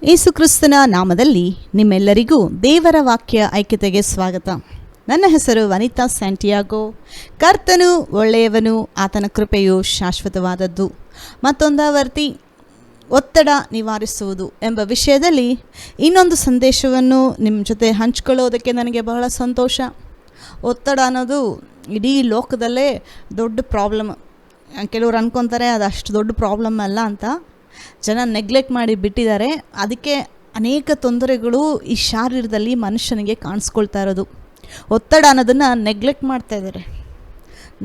ಯೇಸು ಕ್ರಿಸ್ತನ ನಾಮದಲ್ಲಿ ನಿಮ್ಮೆಲ್ಲರಿಗೂ ದೇವರ ವಾಕ್ಯ ಐಕ್ಯತೆಗೆ ಸ್ವಾಗತ. ನನ್ನ ಹೆಸರು ವನಿತಾ ಸ್ಯಾಂಟಿಯಾಗೋ. ಕರ್ತನು ಒಳ್ಳೆಯವನು, ಆತನ ಕೃಪೆಯು ಶಾಶ್ವತವಾದದ್ದು. ಮತ್ತೊಂದಾವರ್ತಿ ಒತ್ತಡ ನಿವಾರಿಸುವುದು ಎಂಬ ವಿಷಯದಲ್ಲಿ ಇನ್ನೊಂದು ಸಂದೇಶವನ್ನು ನಿಮ್ಮ ಜೊತೆ ಹಂಚ್ಕೊಳ್ಳೋದಕ್ಕೆ ನನಗೆ ಬಹಳ ಸಂತೋಷ. ಒತ್ತಡ ಅನ್ನೋದು ಇಡೀ ಲೋಕದಲ್ಲೇ ದೊಡ್ಡ ಪ್ರಾಬ್ಲಮ್. ಕೆಲವರು ಅಂದ್ಕೊತಾರೆ ಅದು ಅಷ್ಟು ದೊಡ್ಡ ಪ್ರಾಬ್ಲಮ್ ಅಲ್ಲ ಅಂತ. ಜನ ನೆಗ್ಲೆಕ್ಟ್ ಮಾಡಿ ಬಿಟ್ಟಿದ್ದಾರೆ. ಅದಕ್ಕೆ ಅನೇಕ ತೊಂದರೆಗಳು ಈ ಶಾರೀರದಲ್ಲಿ ಮನುಷ್ಯನಿಗೆ ಕಾಣಿಸ್ಕೊಳ್ತಾ ಇರೋದು. ಒತ್ತಡ ಅನ್ನೋದನ್ನು ನೆಗ್ಲೆಕ್ಟ್ ಮಾಡ್ತಾ ಇದ್ದಾರೆ.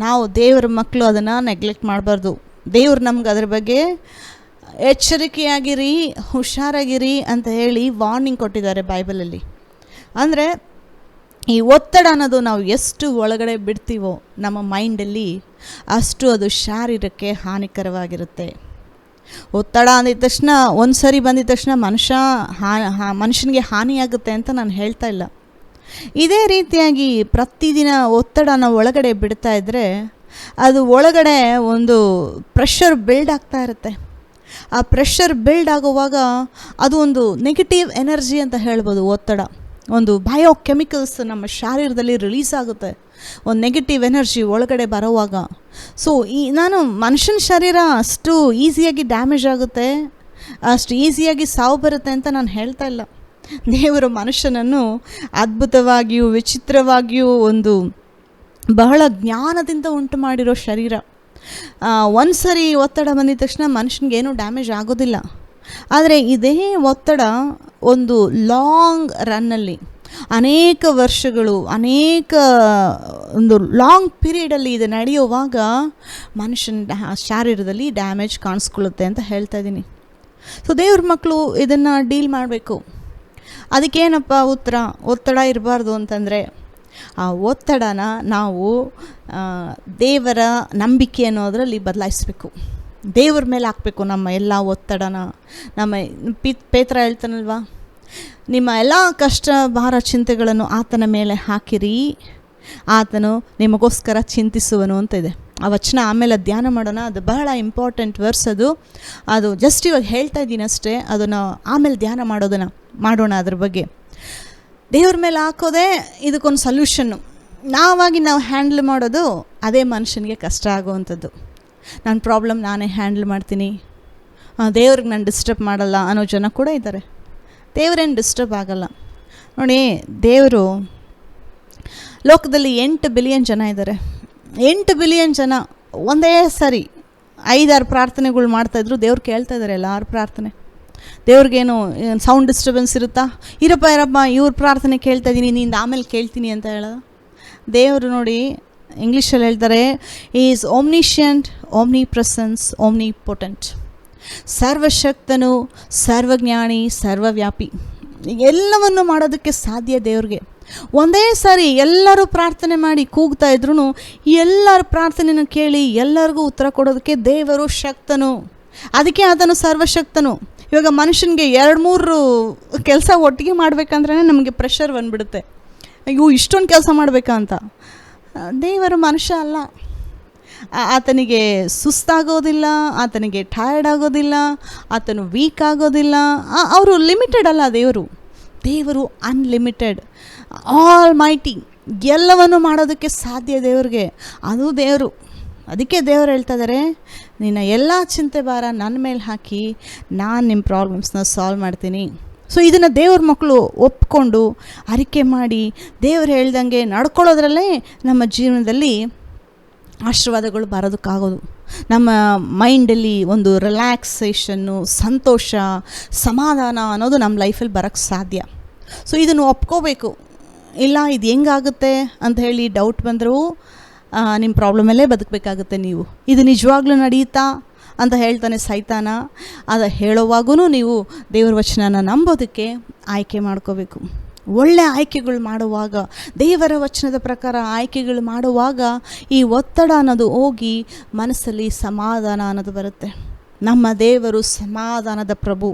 ನಾವು ದೇವರ ಮಕ್ಕಳು ಅದನ್ನು ನೆಗ್ಲೆಕ್ಟ್ ಮಾಡಬಾರ್ದು. ದೇವ್ರು ನಮ್ಗೆ ಅದ್ರ ಬಗ್ಗೆ ಎಚ್ಚರಿಕೆಯಾಗಿರಿ, ಹುಷಾರಾಗಿರಿ ಅಂತ ಹೇಳಿ ವಾರ್ನಿಂಗ್ ಕೊಟ್ಟಿದ್ದಾರೆ ಬೈಬಲಲ್ಲಿ. ಅಂದರೆ ಈ ಒತ್ತಡ ಅನ್ನೋದು ನಾವು ಎಷ್ಟು ಒಳಗಡೆ ಬಿಡ್ತೀವೋ ನಮ್ಮ ಮೈಂಡಲ್ಲಿ, ಅಷ್ಟು ಅದು ಶಾರೀರಕ್ಕೆ ಹಾನಿಕರವಾಗಿರುತ್ತೆ. ಒತ್ತಡ ಅಂದಿದ ತಕ್ಷಣ, ಒಂದು ಸರಿ ಬಂದಿದ ತಕ್ಷಣ ಮನುಷ್ಯನಿಗೆ ಹಾನಿಯಾಗುತ್ತೆ ಅಂತ ನಾನು ಹೇಳ್ತಾ ಇಲ್ಲ. ಇದೇ ರೀತಿಯಾಗಿ ಪ್ರತಿದಿನ ಒತ್ತಡನ ಒಳಗಡೆ ಬಿಡ್ತಾ ಇದ್ದರೆ ಅದು ಒಳಗಡೆ ಒಂದು ಪ್ರೆಷರ್ ಬಿಲ್ಡ್ ಆಗ್ತಾ ಇರುತ್ತೆ. ಆ ಪ್ರೆಷರ್ ಬಿಲ್ಡ್ ಆಗುವಾಗ ಅದು ಒಂದು ನೆಗೆಟಿವ್ ಎನರ್ಜಿ ಅಂತ ಹೇಳ್ಬೋದು. ಒತ್ತಡ ಒಂದು ಬಯೋಕೆಮಿಕಲ್ಸ್ ನಮ್ಮ ಶಾರೀರದಲ್ಲಿ ರಿಲೀಸ್ ಆಗುತ್ತೆ, ಒಂದು ನೆಗೆಟಿವ್ ಎನರ್ಜಿ ಒಳಗಡೆ ಬರೋವಾಗ. ಸೊ ನಾನು ಮನುಷ್ಯನ ಶರೀರ ಅಷ್ಟು ಈಸಿಯಾಗಿ ಡ್ಯಾಮೇಜ್ ಆಗುತ್ತೆ, ಅಷ್ಟು ಈಸಿಯಾಗಿ ಸಾವು ಬರುತ್ತೆ ಅಂತ ನಾನು ಹೇಳ್ತಾ ಇಲ್ಲ. ದೇವರು ಮನುಷ್ಯನನ್ನು ಅದ್ಭುತವಾಗಿಯೂ ವಿಚಿತ್ರವಾಗಿಯೂ ಒಂದು ಬಹಳ ಜ್ಞಾನದಿಂದ ಉಂಟು ಮಾಡಿರೋ ಶರೀರ. ಒಂದು ಸರಿ ಒತ್ತಡ ಬಂದಿದ ತಕ್ಷಣ ಮನುಷ್ಯನಿಗೇನೂ ಡ್ಯಾಮೇಜ್ ಆಗೋದಿಲ್ಲ. ಆದರೆ ಇದೇ ಒತ್ತಡ ಒಂದು ಲಾಂಗ್ ರನ್ನಲ್ಲಿ, ಅನೇಕ ವರ್ಷಗಳು, ಅನೇಕ ಒಂದು ಲಾಂಗ್ ಪೀರಿಯಡಲ್ಲಿ ಇದು ನಡೆಯುವಾಗ ಮನುಷ್ಯನ ಶಾರೀರದಲ್ಲಿ ಡ್ಯಾಮೇಜ್ ಕಾಣಿಸ್ಕೊಳ್ಳುತ್ತೆ ಅಂತ ಹೇಳ್ತಾ ಇದ್ದೀನಿ. ಸೊ ದೇವ್ರ ಮಕ್ಕಳು ಇದನ್ನು ಡೀಲ್ ಮಾಡಬೇಕು. ಅದಕ್ಕೇನಪ್ಪ ಉತ್ತರ? ಒತ್ತಡ ಇರಬಾರ್ದು ಅಂತಂದರೆ ಆ ಒತ್ತಡನ ನಾವು ದೇವರ ನಂಬಿಕೆ ಅನ್ನೋದರಲ್ಲಿ ಬದಲಾಯಿಸಬೇಕು. ದೇವ್ರ ಮೇಲೆ ಹಾಕಬೇಕು ನಮ್ಮ ಎಲ್ಲ ಒತ್ತಡನ. ನಮ್ಮ ಪೇತ್ರ ಹೇಳ್ತಾನಲ್ವ, ನಿಮ್ಮ ಎಲ್ಲ ಕಷ್ಟ ಭಾರ ಚಿಂತೆಗಳನ್ನು ಆತನ ಮೇಲೆ ಹಾಕಿರಿ, ಆತನು ನಿಮಗೋಸ್ಕರ ಚಿಂತಿಸುವನು ಅಂತ ಇದೆ. ಆ ವಚನ ಆಮೇಲೆ ಧ್ಯಾನ ಮಾಡೋಣ. ಅದು ಬಹಳ ಇಂಪಾರ್ಟೆಂಟ್ ವರ್ಸ್. ಅದು ಜಸ್ಟ್ ಇವಾಗ ಹೇಳ್ತಾ ಇದ್ದೀನಿ ಅಷ್ಟೇ. ಅದನ್ನು ಆಮೇಲೆ ಧ್ಯಾನ ಮಾಡೋಣ ಅದ್ರ ಬಗ್ಗೆ. ದೇವ್ರ ಮೇಲೆ ಹಾಕೋದೇ ಇದಕ್ಕೊಂದು ಸೊಲ್ಯೂಷನ್ನು. ನಾವು ಹ್ಯಾಂಡಲ್ ಮಾಡೋದು ಅದೇ ಮನುಷ್ಯನಿಗೆ ಕಷ್ಟ ಆಗುವಂಥದ್ದು. ನನ್ನ ಪ್ರಾಬ್ಲಮ್ ನಾನೇ ಹ್ಯಾಂಡಲ್ ಮಾಡ್ತೀನಿ, ದೇವ್ರಿಗೆ ನಾನು ಡಿಸ್ಟರ್ಬ್ ಮಾಡಲ್ಲ ಅನ್ನೋ ಜನ ಕೂಡ ಇದ್ದಾರೆ. ದೇವ್ರೇನು ಡಿಸ್ಟರ್ಬ್ ಆಗಲ್ಲ ನೋಡಿ. ದೇವರು ಲೋಕದಲ್ಲಿ 8 ಬಿಲಿಯನ್ ಜನ ಇದ್ದಾರೆ. 8 ಬಿಲಿಯನ್ ಜನ ಒಂದೇ ಸರಿ 5-6 ಪ್ರಾರ್ಥನೆಗಳು ಮಾಡ್ತಾಯಿದ್ರು. ದೇವ್ರು ಕೇಳ್ತಾ ಇದ್ದಾರೆ ಎಲ್ಲರ ಪ್ರಾರ್ಥನೆ. ದೇವ್ರಿಗೇನು ಸೌಂಡ್ ಡಿಸ್ಟರ್ಬೆನ್ಸ್ ಇರುತ್ತಾ? ಇರಪ್ಪ ಇವ್ರ ಪ್ರಾರ್ಥನೆ ಕೇಳ್ತಾ ಇದ್ದೀನಿ, ನೀನು ಆಮೇಲೆ ಕೇಳ್ತೀನಿ ಅಂತ ಹೇಳೋದು. ದೇವರು ನೋಡಿ, ಇಂಗ್ಲೀಷಲ್ಲಿ ಹೇಳ್ತಾರೆ, ಈಸ್ ಓಮ್ನಿಷಿಯಂಟ್, ಓಮ್ನಿಪ್ರೆಸೆನ್ಸ್, ಓಮ್ನಿಪೊಟೆಂಟ್. ಸರ್ವಶಕ್ತನು, ಸರ್ವಜ್ಞಾನಿ, ಸರ್ವವ್ಯಾಪಿ. ಎಲ್ಲವನ್ನು ಮಾಡೋದಕ್ಕೆ ಸಾಧ್ಯ ದೇವ್ರಿಗೆ. ಒಂದೇ ಸಾರಿ ಎಲ್ಲರೂ ಪ್ರಾರ್ಥನೆ ಮಾಡಿ ಕೂಗ್ತಾ ಇದ್ರು ಎಲ್ಲರ ಪ್ರಾರ್ಥನೆಯನ್ನು ಕೇಳಿ ಎಲ್ಲರಿಗೂ ಉತ್ತರ ಕೊಡೋದಕ್ಕೆ ದೇವರು ಶಕ್ತನು. ಅದಕ್ಕೆ ಆತನು ಸರ್ವಶಕ್ತನು. ಇವಾಗ ಮನುಷ್ಯನಿಗೆ 2-3 ಕೆಲಸ ಒಟ್ಟಿಗೆ ಮಾಡಬೇಕಂದ್ರೆ ನಮಗೆ ಪ್ರೆಷರ್ ಬಂದುಬಿಡುತ್ತೆ. ಅಯ್ಯೋ ಇಷ್ಟೊಂದು ಕೆಲಸ ಮಾಡಬೇಕಾ ಅಂತ. ದೇವರು ಮನುಷ್ಯ ಅಲ್ಲ. ಆತನಿಗೆ ಸುಸ್ತಾಗೋದಿಲ್ಲ, ಆತನಿಗೆ ಟಯರ್ಡ್ ಆಗೋದಿಲ್ಲ, ಆತನು ವೀಕ್ ಆಗೋದಿಲ್ಲ. ಅವರು ಲಿಮಿಟೆಡ್ ಅಲ್ಲ. ದೇವರು ಅನ್ಲಿಮಿಟೆಡ್, ಆಲ್ ಮೈಟಿ. ಎಲ್ಲವನ್ನು ಮಾಡೋದಕ್ಕೆ ಸಾಧ್ಯ ದೇವ್ರಿಗೆ. ಅದು ದೇವರು. ಅದಕ್ಕೆ ದೇವರು ಹೇಳ್ತಾ ಇದ್ದಾರೆ, ನಿನ್ನ ಎಲ್ಲ ಚಿಂತೆ ಭಾರ ನನ್ನ ಮೇಲೆ ಹಾಕಿ, ನಾನು ನಿಮ್ಮ ಪ್ರಾಬ್ಲಮ್ಸ್ನ ಸಾಲ್ವ್ ಮಾಡ್ತೀನಿ. ಸೊ ಇದನ್ನು ದೇವ್ರ ಮಕ್ಕಳು ಒಪ್ಕೊಂಡು ಅರಿಕೆ ಮಾಡಿ ದೇವ್ರು ಹೇಳ್ದಂಗೆ ನಡ್ಕೊಳ್ಳೋದ್ರಲ್ಲೇ ನಮ್ಮ ಜೀವನದಲ್ಲಿ ಆಶೀರ್ವಾದಗಳು ಬರೋದಕ್ಕಾಗೋದು. ನಮ್ಮ ಮೈಂಡಲ್ಲಿ ಒಂದು ರಿಲ್ಯಾಕ್ಸೇಷನ್ನು, ಸಂತೋಷ, ಸಮಾಧಾನ ಅನ್ನೋದು ನಮ್ಮ ಲೈಫಲ್ಲಿ ಬರೋಕ್ಕೆ ಸಾಧ್ಯ. ಸೊ ಇದನ್ನು ಒಪ್ಕೋಬೇಕು. ಇಲ್ಲ ಇದು ಹೆಂಗಾಗುತ್ತೆ ಅಂತ ಹೇಳಿ ಡೌಟ್ ಬಂದರೂ ನಿಮ್ಮ ಪ್ರಾಬ್ಲಮಲ್ಲೇ ಬದುಕಬೇಕಾಗುತ್ತೆ ನೀವು. ಇದು ನಿಜವಾಗ್ಲೂ ನಡೆಯುತ್ತಾ ಅಂತ ಹೇಳ್ತಾನೆ ಸೈತಾನ. ಅದು ಹೇಳೋವಾಗೂ ನೀವು ದೇವ್ರ ವಚನನ ನಂಬೋದಕ್ಕೆ ಆಯ್ಕೆ ಮಾಡ್ಕೋಬೇಕು. ಒಳ್ಳೆಯ ಆಯ್ಕೆಗಳು ಮಾಡುವಾಗ, ದೇವರ ವಚನದ ಪ್ರಕಾರ ಆಯ್ಕೆಗಳು ಮಾಡುವಾಗ ಈ ಒತ್ತಡ ಅನ್ನೋದು ಹೋಗಿ ಮನಸ್ಸಲ್ಲಿ ಸಮಾಧಾನ ಅನ್ನೋದು ಬರುತ್ತೆ. ನಮ್ಮ ದೇವರು ಸಮಾಧಾನದ ಪ್ರಭು.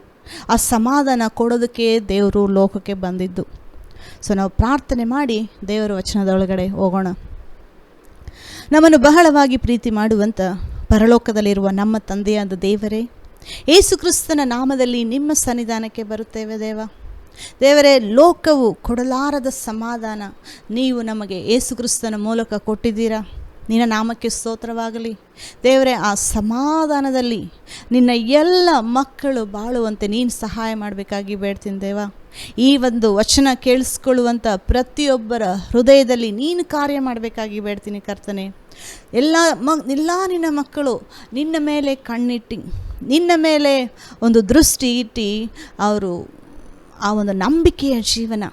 ಆ ಸಮಾಧಾನ ಕೊಡೋದಕ್ಕೆ ದೇವರು ಲೋಕಕ್ಕೆ ಬಂದಿದ್ದು. ಸೊ ನಾವು ಪ್ರಾರ್ಥನೆ ಮಾಡಿ ದೇವರ ವಚನದೊಳಗಡೆ ಹೋಗೋಣ. ನಮ್ಮನ್ನು ಬಹಳವಾಗಿ ಪ್ರೀತಿ ಮಾಡುವಂಥ ಪರಲೋಕದಲ್ಲಿರುವ ನಮ್ಮ ತಂದೆಯಾದ ದೇವರೇ, ಯೇಸು ಕ್ರಿಸ್ತನ ನಾಮದಲ್ಲಿ ನಿಮ್ಮ ಸನ್ನಿಧಾನಕ್ಕೆ ಬರುತ್ತೇವೆ ದೇವರೇ, ಲೋಕವು ಕೊಡಲಾರದ ಸಮಾಧಾನ ನೀವು ನಮಗೆ ಯೇಸು ಕ್ರಿಸ್ತನ ಮೂಲಕ ಕೊಟ್ಟಿದ್ದೀರಾ. ನಿನ್ನ ನಾಮಕ್ಕೆ ಸ್ತೋತ್ರವಾಗಲಿ ದೇವರೇ. ಆ ಸಮಾಧಾನದಲ್ಲಿ ನಿನ್ನ ಎಲ್ಲ ಮಕ್ಕಳು ಬಾಳುವಂತೆ ನೀನು ಸಹಾಯ ಮಾಡಬೇಕಾಗಿ ಬೇಡ್ತೀನಿ ದೇವ. ಈ ಒಂದು ವಚನ ಕೇಳಿಸ್ಕೊಳ್ಳುವಂಥ ಪ್ರತಿಯೊಬ್ಬರ ಹೃದಯದಲ್ಲಿ ನೀನು ಕಾರ್ಯ ಮಾಡಬೇಕಾಗಿ ಬೇಡ್ತೀನಿ ಕರ್ತನೆ. ಎಲ್ಲ ನಿನ್ನ ಮಕ್ಕಳು ನಿನ್ನ ಮೇಲೆ ಕಣ್ಣಿಟ್ಟು, ನಿನ್ನ ಮೇಲೆ ಒಂದು ದೃಷ್ಟಿ ಇಟ್ಟು, ಅವರು ಆ ಒಂದು ನಂಬಿಕೆಯ ಜೀವನ,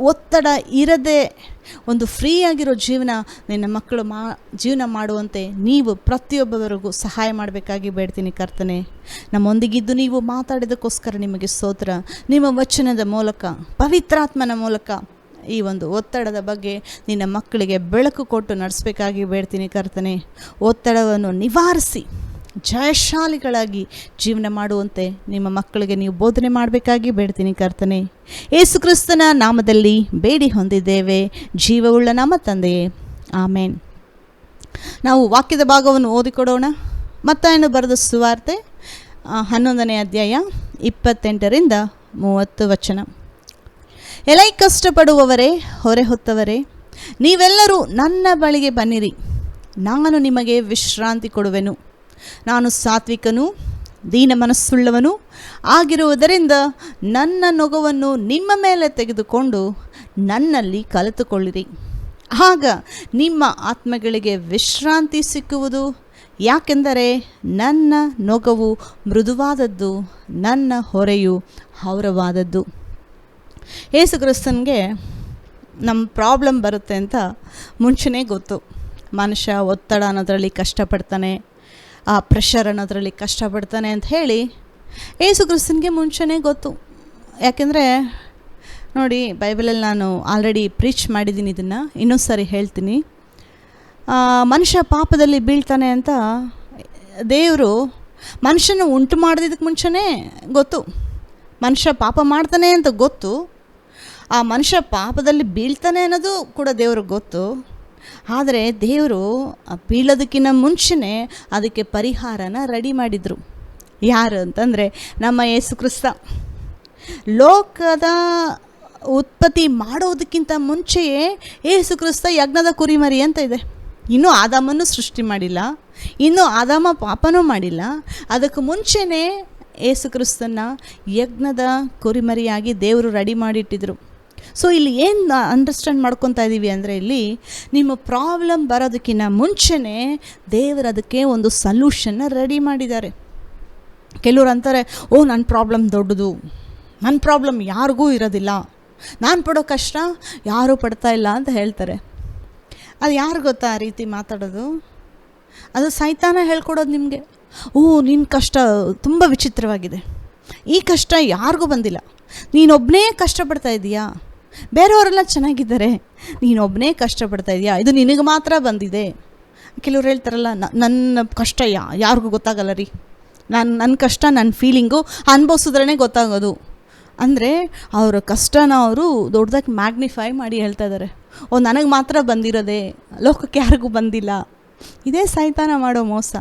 ಒತ್ತಡ ಇರದೆ ಒಂದು ಫ್ರೀಯಾಗಿರೋ ಜೀವನ ನಿನ್ನ ಮಕ್ಕಳು ಜೀವನ ಮಾಡುವಂತೆ ನೀವು ಪ್ರತಿಯೊಬ್ಬರಿಗೂ ಸಹಾಯ ಮಾಡಬೇಕಾಗಿ ಬೇಡ್ತೀನಿ ಕರ್ತನೆ. ನಮ್ಮೊಂದಿಗಿದ್ದು ನೀವು ಮಾತಾಡಿದಕ್ಕೋಸ್ಕರ ನಿಮಗೆ ಸ್ತೋತ್ರ. ನಿಮ್ಮ ವಚನದ ಮೂಲಕ, ಪವಿತ್ರಾತ್ಮನ ಮೂಲಕ ಈ ಒಂದು ಒತ್ತಡದ ಬಗ್ಗೆ ನಿನ್ನ ಮಕ್ಕಳಿಗೆ ಬೆಳಕು ಕೊಟ್ಟು ನಡೆಸಬೇಕಾಗಿ ಬೇಡ್ತೀನಿ ಕರ್ತನೆ. ಒತ್ತಡವನ್ನು ನಿವಾರಿಸಿ ಜಯಶಾಲಿಗಳಾಗಿ ಜೀವನ ಮಾಡುವಂತೆ ನಿಮ್ಮ ಮಕ್ಕಳಿಗೆ ನೀವು ಬೋಧನೆ ಮಾಡಬೇಕಾಗಿ ಬೇಡ್ತೀನಿ ಕರ್ತನೆ. ಯೇಸು ಕ್ರಿಸ್ತನ ನಾಮದಲ್ಲಿ ಬೇಡಿ ಹೊಂದಿದ್ದೇವೆ, ಜೀವವುಳ್ಳ ನಮ್ಮ ತಂದೆಯೇ, ಆಮೇನ್. ನಾವು ವಾಕ್ಯದ ಭಾಗವನ್ನು ಓದಿಕೊಡೋಣ. ಮತ್ತಾಯನು ಬರೆದ ಸುವಾರ್ತೆ 11ನೇ ಅಧ್ಯಾಯ 28ರಿಂದ 30 ವಚನ. ಎಲೈ ಕಷ್ಟಪಡುವವರೇ, ಹೊರೆ ಹೊತ್ತವರೇ, ನೀವೆಲ್ಲರೂ ನನ್ನ ಬಳಿಗೆ ಬನ್ನಿರಿ, ನಾನು ನಿಮಗೆ ವಿಶ್ರಾಂತಿ ಕೊಡುವೆನು. ನಾನು ಸಾತ್ವಿಕನೂ ದೀನ ಮನಸ್ಸುಳ್ಳವನು ಆಗಿರುವುದರಿಂದ ನನ್ನ ನೊಗವನ್ನು ನಿಮ್ಮ ಮೇಲೆ ತೆಗೆದುಕೊಂಡು ನನ್ನಲ್ಲಿ ಕಲಿತುಕೊಳ್ಳಿರಿ. ಆಗ ನಿಮ್ಮ ಆತ್ಮಗಳಿಗೆ ವಿಶ್ರಾಂತಿ ಸಿಕ್ಕುವುದು. ಯಾಕೆಂದರೆ ನನ್ನ ನೊಗವು ಮೃದುವಾದದ್ದು, ನನ್ನ ಹೊರೆಯು ಹೌರವಾದದ್ದು. ಯೇಸು ಕ್ರಿಸ್ತನಿಗೆ ನಮ್ಮ ಪ್ರಾಬ್ಲಮ್ ಬರುತ್ತೆ ಅಂತ ಮುಂಚೆನೇ ಗೊತ್ತು. ಮನುಷ್ಯ ಒತ್ತಡ ಅನ್ನೋದರಲ್ಲಿ ಕಷ್ಟಪಡ್ತಾನೆ, ಆ ಪ್ರೆಷರ್ ಅನ್ನೋದರಲ್ಲಿ ಕಷ್ಟಪಡ್ತಾನೆ ಅಂತ ಹೇಳಿ ಯೇಸು ಕ್ರಿಸ್ತನಿಗೆ ಮುಂಚೆನೇ ಗೊತ್ತು. ಯಾಕೆಂದರೆ ನೋಡಿ, ಬೈಬಲಲ್ಲಿ ನಾನು ಆಲ್ರೆಡಿ ಪ್ರೀಚ್ ಮಾಡಿದ್ದೀನಿ, ಇದನ್ನು ಇನ್ನೊಂದು ಸಾರಿ ಹೇಳ್ತೀನಿ. ಮನುಷ್ಯ ಪಾಪದಲ್ಲಿ ಬೀಳ್ತಾನೆ ಅಂತ ದೇವರು ಮನುಷ್ಯನ ಉಂಟು ಮಾಡೋದಕ್ಕೆ ಮುಂಚೆನೇ ಗೊತ್ತು. ಮನುಷ್ಯ ಪಾಪ ಮಾಡ್ತಾನೆ ಅಂತ ಗೊತ್ತು, ಆ ಮನುಷ್ಯ ಪಾಪದಲ್ಲಿ ಬೀಳ್ತಾನೆ ಅನ್ನೋದು ಕೂಡ ದೇವ್ರಿಗೆ ಗೊತ್ತು. ಆದರೆ ದೇವರು ಬೀಳೋದಕ್ಕಿಂತ ಮುಂಚೆನೇ ಅದಕ್ಕೆ ಪರಿಹಾರನ ರೆಡಿ ಮಾಡಿದರು. ಯಾರು ಅಂತಂದರೆ ನಮ್ಮ ಯೇಸು ಕ್ರಿಸ್ತ. ಲೋಕದ ಉತ್ಪತ್ತಿ ಮಾಡೋದಕ್ಕಿಂತ ಮುಂಚೆಯೇ ಯೇಸು ಕ್ರಿಸ್ತ ಯಜ್ಞದ ಕುರಿಮರಿ ಅಂತ ಇದೆ. ಇನ್ನೂ ಆದಾಮನ್ನು ಸೃಷ್ಟಿ ಮಾಡಿಲ್ಲ, ಇನ್ನೂ ಆದಾಮ ಪಾಪನೂ ಮಾಡಿಲ್ಲ. ಅದಕ್ಕೆ ಮುಂಚೆನೇ ಯೇಸು ಕ್ರಿಸ್ತನ ಯಜ್ಞದ ಕುರಿಮರಿಯಾಗಿ ದೇವರು ರೆಡಿ ಮಾಡಿಟ್ಟಿದ್ರು. ಸೊ ಇಲ್ಲಿ ಏನು ಅಂಡರ್ಸ್ಟ್ಯಾಂಡ್ ಮಾಡ್ಕೊತಾ ಇದ್ದೀವಿ ಅಂದರೆ, ಇಲ್ಲಿ ನಿಮ್ಮ ಪ್ರಾಬ್ಲಮ್ ಬರೋದಕ್ಕಿಂತ ಮುಂಚೆನೇ ದೇವರು ಅದಕ್ಕೆ ಒಂದು ಸಲ್ಯೂಷನ್ನ ರೆಡಿ ಮಾಡಿದ್ದಾರೆ. ಕೆಲವ್ರು ಅಂತಾರೆ, ಓ ನನ್ನ ಪ್ರಾಬ್ಲಮ್ ದೊಡ್ಡದು, ನನ್ನ ಪ್ರಾಬ್ಲಮ್ ಯಾರಿಗೂ ಇರೋದಿಲ್ಲ, ನಾನು ಪಡೋ ಕಷ್ಟ ಯಾರೂ ಪಡ್ತಾ ಇಲ್ಲ ಅಂತ ಹೇಳ್ತಾರೆ. ಅದು ಯಾರು ಗೊತ್ತಾ ಆ ರೀತಿ ಮಾತಾಡೋದು? ಅದು ಸೈತಾನ ಹೇಳ್ಕೊಡೋದು ನಿಮಗೆ. ಓ ನಿನ್ನ ಕಷ್ಟ ತುಂಬ ವಿಚಿತ್ರವಾಗಿದೆ, ಈ ಕಷ್ಟ ಯಾರಿಗೂ ಬಂದಿಲ್ಲ, ನೀನೊಬ್ಬನೇ ಕಷ್ಟಪಡ್ತಾ ಇದೀಯಾ, ಬೇರೆಯವರೆಲ್ಲ ಚೆನ್ನಾಗಿದ್ದಾರೆ, ನೀನೊಬ್ಬನೇ ಕಷ್ಟಪಡ್ತಾ ಇದೆಯಾ, ಇದು ನಿನಗೆ ಮಾತ್ರ ಬಂದಿದೆ. ಕೆಲವ್ರು ಹೇಳ್ತಾರಲ್ಲ, ನನ್ನ ಕಷ್ಟ ಯಾರಿಗೂ ಗೊತ್ತಾಗಲ್ಲ ರೀ, ನನ್ನ ಕಷ್ಟ ನನ್ನ ಫೀಲಿಂಗು ಅನುಭವಿಸಿದ್ರೇ ಗೊತ್ತಾಗೋದು ಅಂದರೆ ಅವರ ಕಷ್ಟನ ಅವರು ದೊಡ್ಡದಾಗಿ ಮ್ಯಾಗ್ನಿಫೈ ಮಾಡಿ ಹೇಳ್ತಾ ಇದ್ದಾರೆ. ಓ ನನಗೆ ಮಾತ್ರ ಬಂದಿರೋದೆ, ಲೋಕಕ್ಕೆ ಯಾರಿಗೂ ಬಂದಿಲ್ಲ. ಇದೇ ಸೈತಾನ ಮಾಡೋ ಮೋಸ.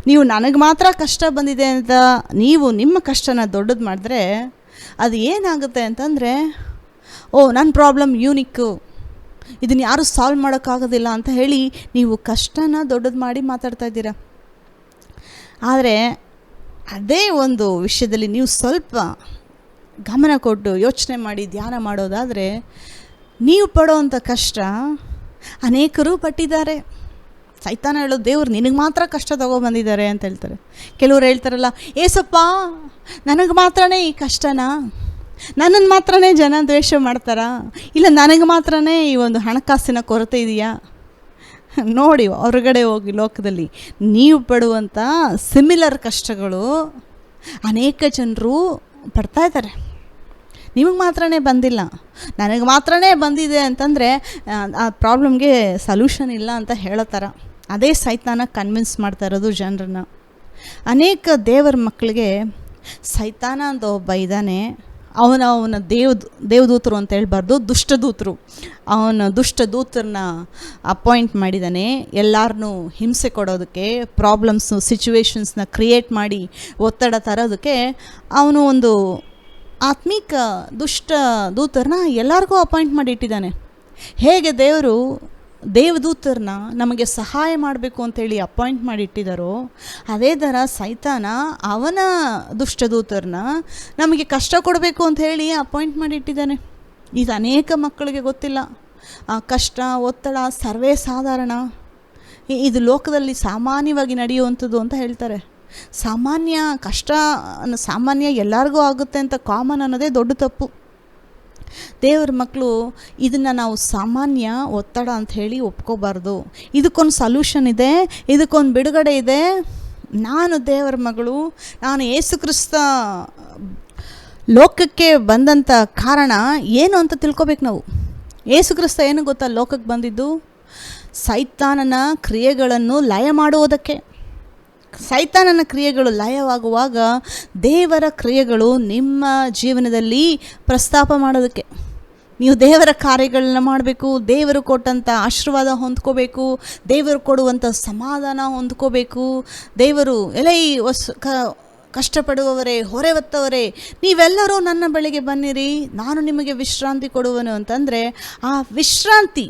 ನೀವು ನನಗೆ ಮಾತ್ರ ಕಷ್ಟ ಬಂದಿದೆ ಅಂತ ನೀವು ನಿಮ್ಮ ಕಷ್ಟನ ದೊಡ್ಡದು ಮಾಡಿದ್ರೆ ಅದು ಏನಾಗುತ್ತೆ ಅಂತಂದರೆ, ಓ ನನ್ನ ಪ್ರಾಬ್ಲಮ್ ಯೂನಿಕ್ಕು, ಇದನ್ನು ಯಾರೂ ಸಾಲ್ವ್ ಮಾಡೋಕ್ಕಾಗೋದಿಲ್ಲ ಅಂತ ಹೇಳಿ ನೀವು ಕಷ್ಟನ ದೊಡ್ಡದು ಮಾಡಿ ಮಾತಾಡ್ತಾ ಇದ್ದೀರ. ಆದರೆ ಅದೇ ಒಂದು ವಿಷಯದಲ್ಲಿ ನೀವು ಸ್ವಲ್ಪ ಗಮನ ಕೊಟ್ಟು ಯೋಚನೆ ಮಾಡಿ ಧ್ಯಾನ ಮಾಡೋದಾದರೆ, ನೀವು ಪಡೋವಂಥ ಕಷ್ಟ ಅನೇಕರು ಪಟ್ಟಿದ್ದಾರೆ. ಸೈತಾನ ಹೇಳೋದು, ದೇವ್ರು ನಿನಗೆ ಮಾತ್ರ ಕಷ್ಟ ತಗೊಬಂದಿದ್ದಾರೆ ಅಂತ ಹೇಳ್ತಾರೆ. ಕೆಲವ್ರು ಹೇಳ್ತಾರಲ್ಲ, ಏಸಪ್ಪ ನನಗೆ ಮಾತ್ರನೇ ಈ ಕಷ್ಟನಾ, ನನ್ನನ್ನು ಮಾತ್ರನೇ ಜನ ದ್ವೇಷ ಮಾಡ್ತಾರಾ, ಇಲ್ಲ ನನಗೆ ಮಾತ್ರನೇ ಈ ಒಂದು ಹಣಕಾಸಿನ ಕೊರತೆ ಇದೆಯಾ? ನೋಡಿ, ಹೊರಗಡೆ ಹೋಗಿ ಲೋಕದಲ್ಲಿ ನೀವು ಪಡುವಂಥ ಸಿಮಿಲರ್ ಕಷ್ಟಗಳು ಅನೇಕ ಜನರು ಪಡ್ತಾ ಇದ್ದಾರೆ. ನಿಮಗೆ ಮಾತ್ರನೇ ಬಂದಿಲ್ಲ, ನನಗೆ ಮಾತ್ರನೇ ಬಂದಿದೆ ಅಂತಂದರೆ ಆ ಪ್ರಾಬ್ಲಮ್ಗೆ ಸಲ್ಯೂಷನ್ ಇಲ್ಲ ಅಂತ ಹೇಳೋ ಥರ. ಅದೇ ಸೈತಾನ ಕನ್ವಿನ್ಸ್ ಮಾಡ್ತಾ ಇರೋದು ಜನರನ್ನು. ಅನೇಕ ದೇವರ ಮಕ್ಕಳಿಗೆ ಸೈತಾನ ಅಂತ ಒಬ್ಬ ಇದ್ದಾನೆ. ಅವನ ದೇವದೂತರು ಅಂತ ಹೇಳ್ಬಾರ್ದು, ದುಷ್ಟದೂತರು. ಅವನ ದುಷ್ಟದೂತರನ್ನ ಅಪಾಯಿಂಟ್ ಮಾಡಿದ್ದಾನೆ ಎಲ್ಲರನ್ನೂ ಹಿಂಸೆ ಕೊಡೋದಕ್ಕೆ, ಪ್ರಾಬ್ಲಮ್ಸು ಸಿಚುವೇಶನ್ಸ್ನ ಕ್ರಿಯೇಟ್ ಮಾಡಿ ಒತ್ತಡ ತರೋದಕ್ಕೆ. ಅವನು ಒಂದು ಆತ್ಮಿಕ ದುಷ್ಟ ದೂತರನ್ನ ಎಲ್ಲರಿಗೂ ಅಪಾಯಿಂಟ್ ಮಾಡಿ ಇಟ್ಟಿದ್ದಾನೆ. ಹೇಗೆ ದೇವರು ದೇವದೂತರನ್ನ ನಮಗೆ ಸಹಾಯ ಮಾಡಬೇಕು ಅಂತೇಳಿ ಅಪಾಯಿಂಟ್ ಮಾಡಿ ಇಟ್ಟಿದ್ದಾರೋ, ಅದೇ ಥರ ಸೈತಾನ ಅವನ ದುಷ್ಟದೂತರನ್ನ ನಮಗೆ ಕಷ್ಟ ಕೊಡಬೇಕು ಅಂತ ಹೇಳಿ ಅಪಾಯಿಂಟ್ ಮಾಡಿ ಇಟ್ಟಿದ್ದಾನೆ. ಇದು ಅನೇಕ ಮಕ್ಕಳಿಗೆ ಗೊತ್ತಿಲ್ಲ. ಕಷ್ಟ, ಒತ್ತಡ ಸರ್ವೇ ಸಾಧಾರಣ, ಇದು ಲೋಕದಲ್ಲಿ ಸಾಮಾನ್ಯವಾಗಿ ನಡೆಯುವಂಥದ್ದು ಅಂತ ಹೇಳ್ತಾರೆ. ಕಷ್ಟ ಸಾಮಾನ್ಯ ಎಲ್ಲರಿಗೂ ಆಗುತ್ತೆ ಅಂತ ಕಾಮನ್ ಅನ್ನೋದೇ ದೊಡ್ಡ ತಪ್ಪು. ದೇವ್ರ ಮಕ್ಕಳು ಇದನ್ನು ನಾವು ಸಾಮಾನ್ಯ ಒತ್ತಡ ಅಂತ ಹೇಳಿ ಒಪ್ಕೋಬಾರ್ದು. ಇದಕ್ಕೊಂದು ಸಲ್ಯೂಷನ್ ಇದೆ, ಇದಕ್ಕೊಂದು ಬಿಡುಗಡೆ ಇದೆ. ನಾನು ದೇವರ ಮಗಳು, ನಾನು ಯೇಸು ಕ್ರಿಸ್ತ ಲೋಕಕ್ಕೆ ಬಂದಂಥ ಕಾರಣ ಏನು ಅಂತ ತಿಳ್ಕೊಬೇಕು ನಾವು. ಯೇಸು ಕ್ರಿಸ್ತ ಏನು ಗೊತ್ತಾ ಲೋಕಕ್ಕೆ ಬಂದಿದ್ದು? ಸೈತಾನನ ಕ್ರಿಯೆಗಳನ್ನು ಲಯ ಮಾಡುವುದಕ್ಕೆ. ಸೈತಾನನ ಕ್ರಿಯೆಗಳು ಲಯವಾಗುವಾಗ ದೇವರ ಕ್ರಿಯೆಗಳು ನಿಮ್ಮ ಜೀವನದಲ್ಲಿ ಪ್ರಸ್ತಾಪ ಮಾಡೋದಕ್ಕೆ. ನೀವು ದೇವರ ಕಾರ್ಯಗಳನ್ನ ಮಾಡಬೇಕು, ದೇವರು ಕೊಟ್ಟಂಥ ಆಶೀರ್ವಾದ ಹೊಂದ್ಕೋಬೇಕು, ದೇವರು ಕೊಡುವಂಥ ಸಮಾಧಾನ ಹೊಂದ್ಕೋಬೇಕು. ದೇವರು ಕಷ್ಟಪಡುವವರೇ, ಹೊರೆ ಹೊತ್ತವರೇ, ನೀವೆಲ್ಲರೂ ನನ್ನ ಬಳಿಗೆ ಬನ್ನಿರಿ, ನಾನು ನಿಮಗೆ ವಿಶ್ರಾಂತಿ ಕೊಡುವನು ಅಂತಂದರೆ, ಆ ವಿಶ್ರಾಂತಿ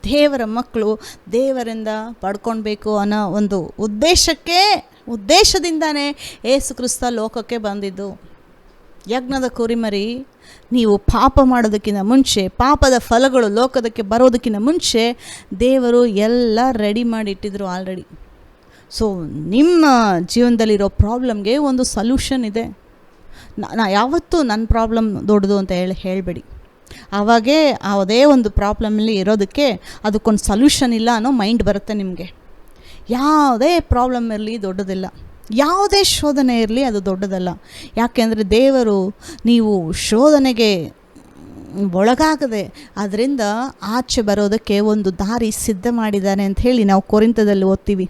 ದೇವರ ಮಕ್ಕಳು ದೇವರಿಂದ ಪಡ್ಕೊಳ್ಬೇಕು ಅನ್ನೋ ಒಂದು ಉದ್ದೇಶದಿಂದಾನೇ ಯೇಸು ಕ್ರಿಸ್ತ ಲೋಕಕ್ಕೆ ಬಂದಿದ್ದು. ಯಜ್ಞದ ಕುರಿಮರಿ, ನೀವು ಪಾಪ ಮಾಡೋದಕ್ಕಿಂತ ಮುಂಚೆ, ಪಾಪದ ಫಲಗಳು ಲೋಕದಕ್ಕೆ ಬರೋದಕ್ಕಿಂತ ಮುಂಚೆ ದೇವರು ಎಲ್ಲ ರೆಡಿ ಮಾಡಿಟ್ಟಿದ್ರು ಆಲ್ರೆಡಿ. ಸೊ ನಿಮ್ಮ ಜೀವನದಲ್ಲಿರೋ ಪ್ರಾಬ್ಲಮ್ಗೆ ಒಂದು ಸಲ್ಯೂಷನ್ ಇದೆ. ಯಾವತ್ತೂ ನನ್ನ ಪ್ರಾಬ್ಲಮ್ ದೊಡ್ಡದು ಅಂತ ಹೇಳಬೇಡಿ. ಆವಾಗೇ ಅದೇ ಒಂದು ಪ್ರಾಬ್ಲಮಲ್ಲಿ ಇರೋದಕ್ಕೆ ಅದಕ್ಕೊಂದು ಸಲ್ಯೂಷನ್ ಇಲ್ಲ ಅನ್ನೋ ಮೈಂಡ್ ಬರುತ್ತೆ ನಿಮಗೆ. ಯಾವುದೇ ಪ್ರಾಬ್ಲಮ್ ಇರಲಿ ದೊಡ್ಡದಿಲ್ಲ, ಯಾವುದೇ ಶೋಧನೆ ಇರಲಿ ಅದು ದೊಡ್ಡದಲ್ಲ. ಯಾಕೆಂದರೆ ದೇವರು ನೀವು ಶೋಧನೆಗೆ ಒಳಗಾಗದೆ ಅದರಿಂದ ಆಚೆ ಬರೋದಕ್ಕೆ ಒಂದು ದಾರಿ ಸಿದ್ಧ ಮಾಡಿದ್ದಾನೆ ಅಂತ ಹೇಳಿ ನಾವು ಕೊರಿಂಥದಲ್ಲಿ ಓದ್ತೀವಿ.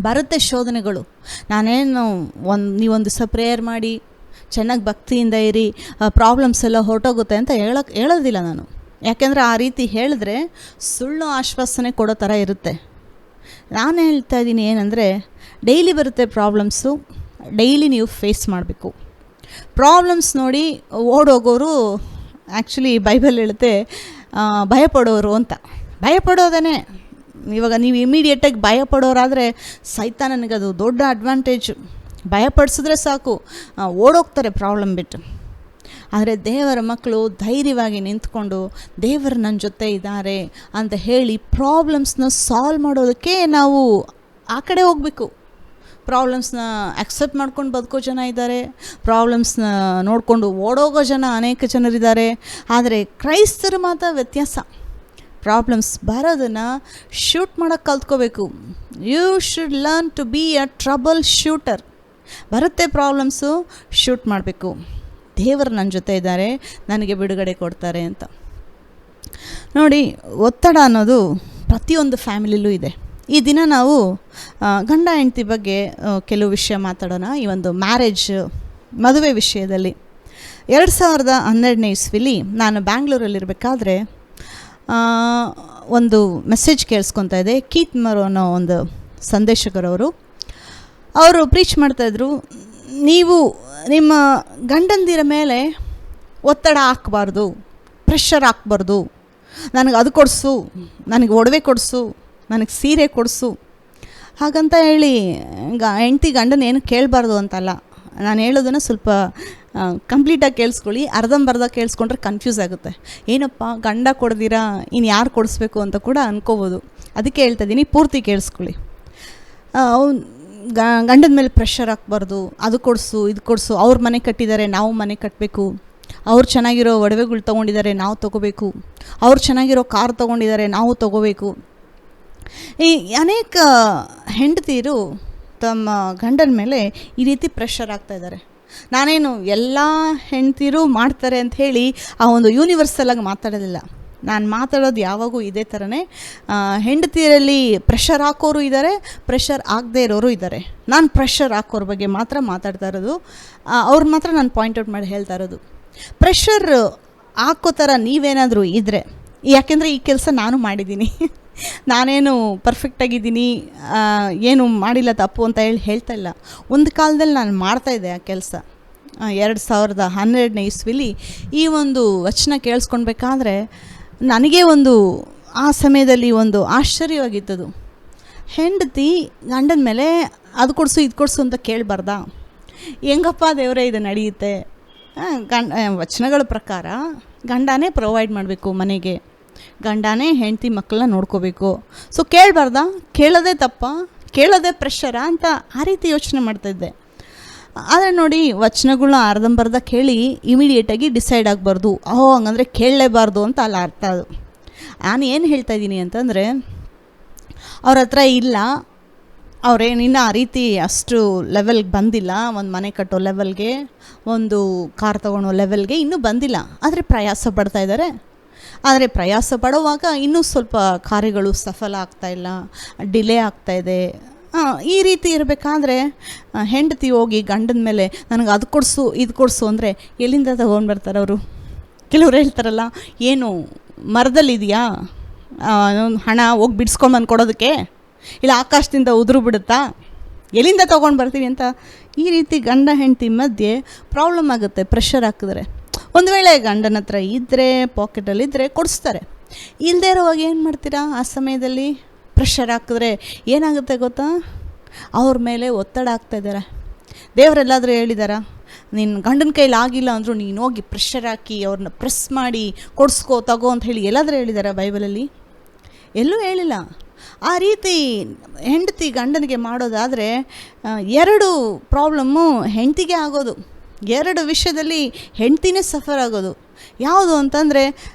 ಬರುತ್ತೆ ಶೋಧನೆಗಳು. ನೀವೊಂದು ದಿವಸ ಪ್ರೇಯರ್ ಮಾಡಿ ಚೆನ್ನಾಗಿ ಭಕ್ತಿಯಿಂದ ಇರಿ, ಪ್ರಾಬ್ಲಮ್ಸ್ ಎಲ್ಲ ಹೊರಟೋಗುತ್ತೆ ಅಂತ ಹೇಳೋದಿಲ್ಲ ನಾನು. ಯಾಕೆಂದರೆ ಆ ರೀತಿ ಹೇಳಿದ್ರೆ ಸುಳ್ಳು ಆಶ್ವಾಸನೆ ಕೊಡೋ ಥರ ಇರುತ್ತೆ. ನಾನು ಹೇಳ್ತಾ ಇದ್ದೀನಿ ಏನಂದರೆ, ಡೈಲಿ ಬರುತ್ತೆ ಪ್ರಾಬ್ಲಮ್ಸು, ಡೈಲಿ ನೀವು ಫೇಸ್ ಮಾಡಬೇಕು. ಪ್ರಾಬ್ಲಮ್ಸ್ ನೋಡಿ ಓಡೋಗೋರು ಆ್ಯಕ್ಚುಲಿ ಬೈಬಲ್ ಹೇಳುತ್ತೆ ಭಯಪಡೋರು ಅಂತ. ಭಯಪಡೋದೇ ಇವಾಗ ನೀವು ಇಮಿಡಿಯೇಟಾಗಿ ಭಯಪಡೋರಾದರೆ ಸೈತಾನನಿಗದು ದೊಡ್ಡ ಅಡ್ವಾಂಟೇಜು. ಭಯಪಡಿಸಿದ್ರೆ ಸಾಕು, ಓಡೋಗ್ತಾರೆ ಪ್ರಾಬ್ಲಮ್ ಬಿಟ್ಟು. ಆದರೆ ದೇವರ ಮಕ್ಕಳು ಧೈರ್ಯವಾಗಿ ನಿಂತ್ಕೊಂಡು ದೇವರು ನನ್ನ ಜೊತೆ ಇದ್ದಾರೆ ಅಂತ ಹೇಳಿ ಪ್ರಾಬ್ಲಮ್ಸ್ನ ಸಾಲ್ವ್ ಮಾಡೋದಕ್ಕೆ ನಾವು ಆ ಕಡೆ ಹೋಗಬೇಕು. ಪ್ರಾಬ್ಲಮ್ಸ್ನ ಅಕ್ಸೆಪ್ಟ್ ಮಾಡ್ಕೊಂಡು ಬದುಕೋ ಜನ ಇದ್ದಾರೆ, ಪ್ರಾಬ್ಲಮ್ಸ್ನ ನೋಡಿಕೊಂಡು ಓಡೋಗೋ ಅನೇಕ ಜನರಿದ್ದಾರೆ. ಆದರೆ ಕ್ರೈಸ್ತರು ಮಾತ್ರ ವ್ಯತ್ಯಾಸ. ಪ್ರಾಬ್ಲಮ್ಸ್ ಬರೋದನ್ನು ಶೂಟ್ ಮಾಡೋಕ್ಕೆ ಕಲ್ತ್ಕೋಬೇಕು. You should learn to be a troubleshooter. ಬರುತ್ತೆ ಪ್ರಾಬ್ಲಮ್ಸು, ಶೂಟ್ ಮಾಡಬೇಕು. ದೇವರು ನನ್ನ ಜೊತೆ ಇದ್ದಾರೆ, ನನಗೆ ಬಿಡುಗಡೆ ಕೊಡ್ತಾರೆ ಅಂತ. ನೋಡಿ, ಒತ್ತಡ ಅನ್ನೋದು ಪ್ರತಿಯೊಂದು ಫ್ಯಾಮಿಲಿಲೂ ಇದೆ. ಈ ದಿನ ನಾವು ಗಂಡ ಹೆಂಡತಿ ಬಗ್ಗೆ ಕೆಲವು ವಿಷಯ ಮಾತಾಡೋಣ. ಈ ಒಂದು ಮದುವೆ ವಿಷಯದಲ್ಲಿ 2012ನೇ ಇಸ್ವಿಲಿ ನಾನು ಬ್ಯಾಂಗ್ಳೂರಲ್ಲಿರಬೇಕಾದ್ರೆ ಒಂದು ಮೆಸೇಜ್ ಕೇಳಿಸ್ಕೊತಾ ಇದ್ದೆ. ಕೀತ್ ಮರೋ ಅನ್ನೋ ಒಂದು ಸಂದೇಶಕರವರು ಪ್ರೀಚ್ ಮಾಡ್ತಾಯಿದ್ರು, ನೀವು ನಿಮ್ಮ ಗಂಡಂದಿರ ಮೇಲೆ ಒತ್ತಡ ಹಾಕಬಾರ್ದು, ಪ್ರೆಷರ್ ಹಾಕ್ಬಾರ್ದು. ನನಗೆ ಅದು ಕೊಡಿಸು, ನನಗೆ ಒಡವೆ ಕೊಡಿಸು, ನನಗೆ ಸೀರೆ ಕೊಡಿಸು ಹಾಗಂತ ಹೇಳಿ ಹೆಂಡ್ತಿ ಗಂಡನ ಏನು ಕೇಳಬಾರ್ದು ಅಂತಲ್ಲ. ನಾನು ಹೇಳೋದನ್ನು ಸ್ವಲ್ಪ ಕಂಪ್ಲೀಟಾಗಿ ಕೇಳಿಸ್ಕೊಳ್ಳಿ. ಅರ್ಧಂಬರ್ಧ ಕೇಳಿಸ್ಕೊಂಡ್ರೆ ಕನ್ಫ್ಯೂಸ್ ಆಗುತ್ತೆ. ಏನಪ್ಪ ಗಂಡ ಕೊಡ್ದಿರಾ ಇನ್ನು ಯಾರು ಕೊಡಿಸ್ಬೇಕು ಅಂತ ಕೂಡ ಅನ್ಕೋಬೋದು. ಅದಕ್ಕೆ ಹೇಳ್ತಾ ಇದ್ದೀನಿ, ಪೂರ್ತಿ ಕೇಳಿಸ್ಕೊಳ್ಳಿ. ಗಂಡನ ಮೇಲೆ ಪ್ರೆಷರ್ ಹಾಕ್ಬಾರ್ದು, ಅದು ಕೊಡಿಸು, ಇದು ಕೊಡಿಸು. ಅವ್ರ ಮನೆ ಕಟ್ಟಿದ್ದಾರೆ, ನಾವು ಮನೆ ಕಟ್ಟಬೇಕು. ಅವ್ರು ಚೆನ್ನಾಗಿರೋ ಒಡವೆಗಳು ತೊಗೊಂಡಿದ್ದಾರೆ, ನಾವು ತೊಗೋಬೇಕು. ಅವ್ರು ಚೆನ್ನಾಗಿರೋ ಕಾರ್ ತೊಗೊಂಡಿದ್ದಾರೆ, ನಾವು ತೊಗೋಬೇಕು. ಈ ಅನೇಕ ಹೆಂಡತಿಯರು ತಮ್ಮ ಗಂಡನ ಮೇಲೆ ಈ ರೀತಿ ಪ್ರೆಷರ್ ಆಗ್ತಾಯಿದ್ದಾರೆ. ನಾನೇನು ಎಲ್ಲ ಹೆಂಡತಿರು ಮಾಡ್ತಾರೆ ಅಂತ ಹೇಳಿ ಆ ಒಂದು ಯೂನಿವರ್ಸಲ್ಲಾಗಿ ಮಾತಾಡೋದಿಲ್ಲ. ನಾನು ಮಾತಾಡೋದು ಯಾವಾಗೂ ಇದೇ ಥರನೇ. ಹೆಂಡತಿಯರಲ್ಲಿ ಪ್ರೆಷರ್ ಹಾಕೋರು ಇದ್ದಾರೆ, ಪ್ರೆಷರ್ ಆಗದೇ ಇರೋರು ಇದ್ದಾರೆ. ನಾನು ಪ್ರೆಷರ್ ಹಾಕೋರ ಬಗ್ಗೆ ಮಾತ್ರ ಮಾತಾಡ್ತಾ ಇರೋದು. ಅವ್ರು ಮಾತ್ರ ನಾನು ಪಾಯಿಂಟ್ ಔಟ್ ಮಾಡಿ ಹೇಳ್ತಾ ಇರೋದು. ಪ್ರೆಷರ್ ಹಾಕೋ ಥರ ನೀವೇನಾದರೂ ಇದ್ದರೆ, ಯಾಕೆಂದರೆ ಈ ಕೆಲಸ ನಾನು ಮಾಡಿದ್ದೀನಿ, ನಾನೇನು ಪರ್ಫೆಕ್ಟಾಗಿದ್ದೀನಿ, ಏನು ಮಾಡಿಲ್ಲ ತಪ್ಪು ಅಂತ ಹೇಳ್ತಾ ಇಲ್ಲ. ಒಂದು ಕಾಲದಲ್ಲಿ ನಾನು ಮಾಡ್ತಾಯಿದ್ದೆ ಆ ಕೆಲಸ. 2012ನೇ ಇಸ್ವಿಲಿ ಈ ಒಂದು ವಚನ ಕೇಳಿಸ್ಕೊಳ್ಬೇಕಾದ್ರೆ ನನಗೆ ಒಂದು ಆ ಸಮಯದಲ್ಲಿ ಒಂದು ಆಶ್ಚರ್ಯವಾಗಿತ್ತದು. ಹೆಂಡತಿ ಗಂಡನ ಮೇಲೆ ಅದು ಕೊಡಿಸು ಇದು ಕೊಡಿಸು ಅಂತ ಕೇಳಬಾರ್ದಾ? ಹೆಂಗಪ್ಪ ದೇವರೇ ಇದು ನಡೆಯುತ್ತೆ? ವಚನಗಳ ಪ್ರಕಾರ ಗಂಡನೇ ಪ್ರೊವೈಡ್ ಮಾಡಬೇಕು ಮನೆಗೆ, ಗಂಡನೇ ಹೆಂಡತಿ ಮಕ್ಕಳನ್ನ ನೋಡ್ಕೋಬೇಕು. ಸೊ ಕೇಳಬಾರ್ದಾ? ಕೇಳೋದೇ ತಪ್ಪ, ಕೇಳೋದೇ ಪ್ರೆಷರಾ ಅಂತ ಆ ರೀತಿ ಯೋಚನೆ ಮಾಡ್ತಾಯಿದ್ದೆ. ಆದರೆ ನೋಡಿ, ವಚನಗಳನ್ನ ಅರ್ಧಂಬರ್ಧ ಕೇಳಿ ಇಮಿಡಿಯೇಟಾಗಿ ಡಿಸೈಡ್ ಆಗಬಾರ್ದು, ಹಂಗಂದರೆ ಕೇಳಲೇಬಾರ್ದು ಅಂತ ಅಲ್ಲ ಅರ್ಥ. ಅದು ನಾನು ಏನು ಹೇಳ್ತಾಯಿದ್ದೀನಿ ಅಂತಂದರೆ, ಅವ್ರ ಹತ್ರ ಇಲ್ಲ, ಅವ್ರೇನಿನ್ನ ಆ ರೀತಿ ಅಷ್ಟು ಲೆವೆಲ್ಗೆ ಬಂದಿಲ್ಲ, ಒಂದು ಮನೆ ಕಟ್ಟೋ ಲೆವೆಲ್ಗೆ, ಒಂದು ಕಾರ್ ತೊಗೊಳೋ ಲೆವೆಲ್ಗೆ ಇನ್ನೂ ಬಂದಿಲ್ಲ, ಆದರೆ ಪ್ರಯಾಸ ಪಡ್ತಾಯಿದ್ದಾರೆ. ಆದರೆ ಪ್ರಯಾಸ ಪಡುವಾಗ ಇನ್ನೂ ಸ್ವಲ್ಪ ಕಾರ್ಯಗಳು ಸಫಲ ಆಗ್ತಾಯಿಲ್ಲ, ಡಿಲೇ ಆಗ್ತಾಯಿದೆ. ಈ ರೀತಿ ಇರಬೇಕಾದ್ರೆ ಹೆಂಡತಿ ಹೋಗಿ ಗಂಡನ ಮೇಲೆ ನನಗೆ ಅದು ಕೊಡಿಸು ಇದು ಕೊಡಿಸು ಅಂದರೆ ಎಲ್ಲಿಂದ ತೊಗೊಂಡ್ಬರ್ತಾರೆ ಅವರು? ಕೆಲವ್ರು ಹೇಳ್ತಾರಲ್ಲ, ಏನು ಮರದಲ್ಲಿದೆಯಾ ಹಣ ಹೋಗಿ ಬಿಡಿಸ್ಕೊಂಬಂದು ಕೊಡೋದಕ್ಕೆ, ಇಲ್ಲ ಆಕಾಶದಿಂದ ಉದುರು ಬಿಡುತ್ತಾ, ಎಲ್ಲಿಂದ ತೊಗೊಂಡು ಬರ್ತೀವಿ ಅಂತ. ಈ ರೀತಿ ಗಂಡ ಹೆಂಡತಿ ಮಧ್ಯೆ ಪ್ರಾಬ್ಲಮ್ ಆಗುತ್ತೆ ಪ್ರೆಷರ್ ಹಾಕಿದ್ರೆ. ಒಂದು ವೇಳೆ ಗಂಡನ ಹತ್ರ ಇದ್ದರೆ, ಪಾಕೆಟಲ್ಲಿದ್ದರೆ ಕೊಡಿಸ್ತಾರೆ, ಇಲ್ಲದೇ ಇರೋವಾಗ ಏನು ಮಾಡ್ತೀರಾ? ಆ ಸಮಯದಲ್ಲಿ ಪ್ರೆಷರ್ ಹಾಕಿದ್ರೆ ಏನಾಗುತ್ತೆ ಗೊತ್ತಾ? ಅವ್ರ ಮೇಲೆ ಒತ್ತಡ ಆಗ್ತಾಯಿದ್ದಾರೆ. ದೇವರೆಲ್ಲಾದರೂ ಹೇಳಿದಾರ, ನಿನ್ನ ಗಂಡನ ಕೈಲಿ ಆಗಿಲ್ಲ ಅಂದರೂ ನೀನು ಹೋಗಿ ಪ್ರೆಷರ್ ಹಾಕಿ ಅವ್ರನ್ನ ಪ್ರೆಸ್ ಮಾಡಿ ಕೊಡಿಸ್ಕೋ ತಗೋ ಅಂತ ಹೇಳಿ ಎಲ್ಲಾದರೂ ಹೇಳಿದಾರ ಬೈಬಲಲ್ಲಿ? ಎಲ್ಲೂ ಹೇಳಿಲ್ಲ. ಆ ರೀತಿ ಹೆಂಡತಿ ಗಂಡನಿಗೆ ಮಾಡೋದಾದರೆ 2 ಪ್ರಾಬ್ಲಮ್ಮು ಹೆಂಡತಿಗೆ ಆಗೋದು. 2 ವಿಷಯದಲ್ಲಿ ಹೆಂಡ್ತಿನೇ ಸಫರ್ ಆಗೋದು. ಯಾವುದು ಅಂತಂದರೆ,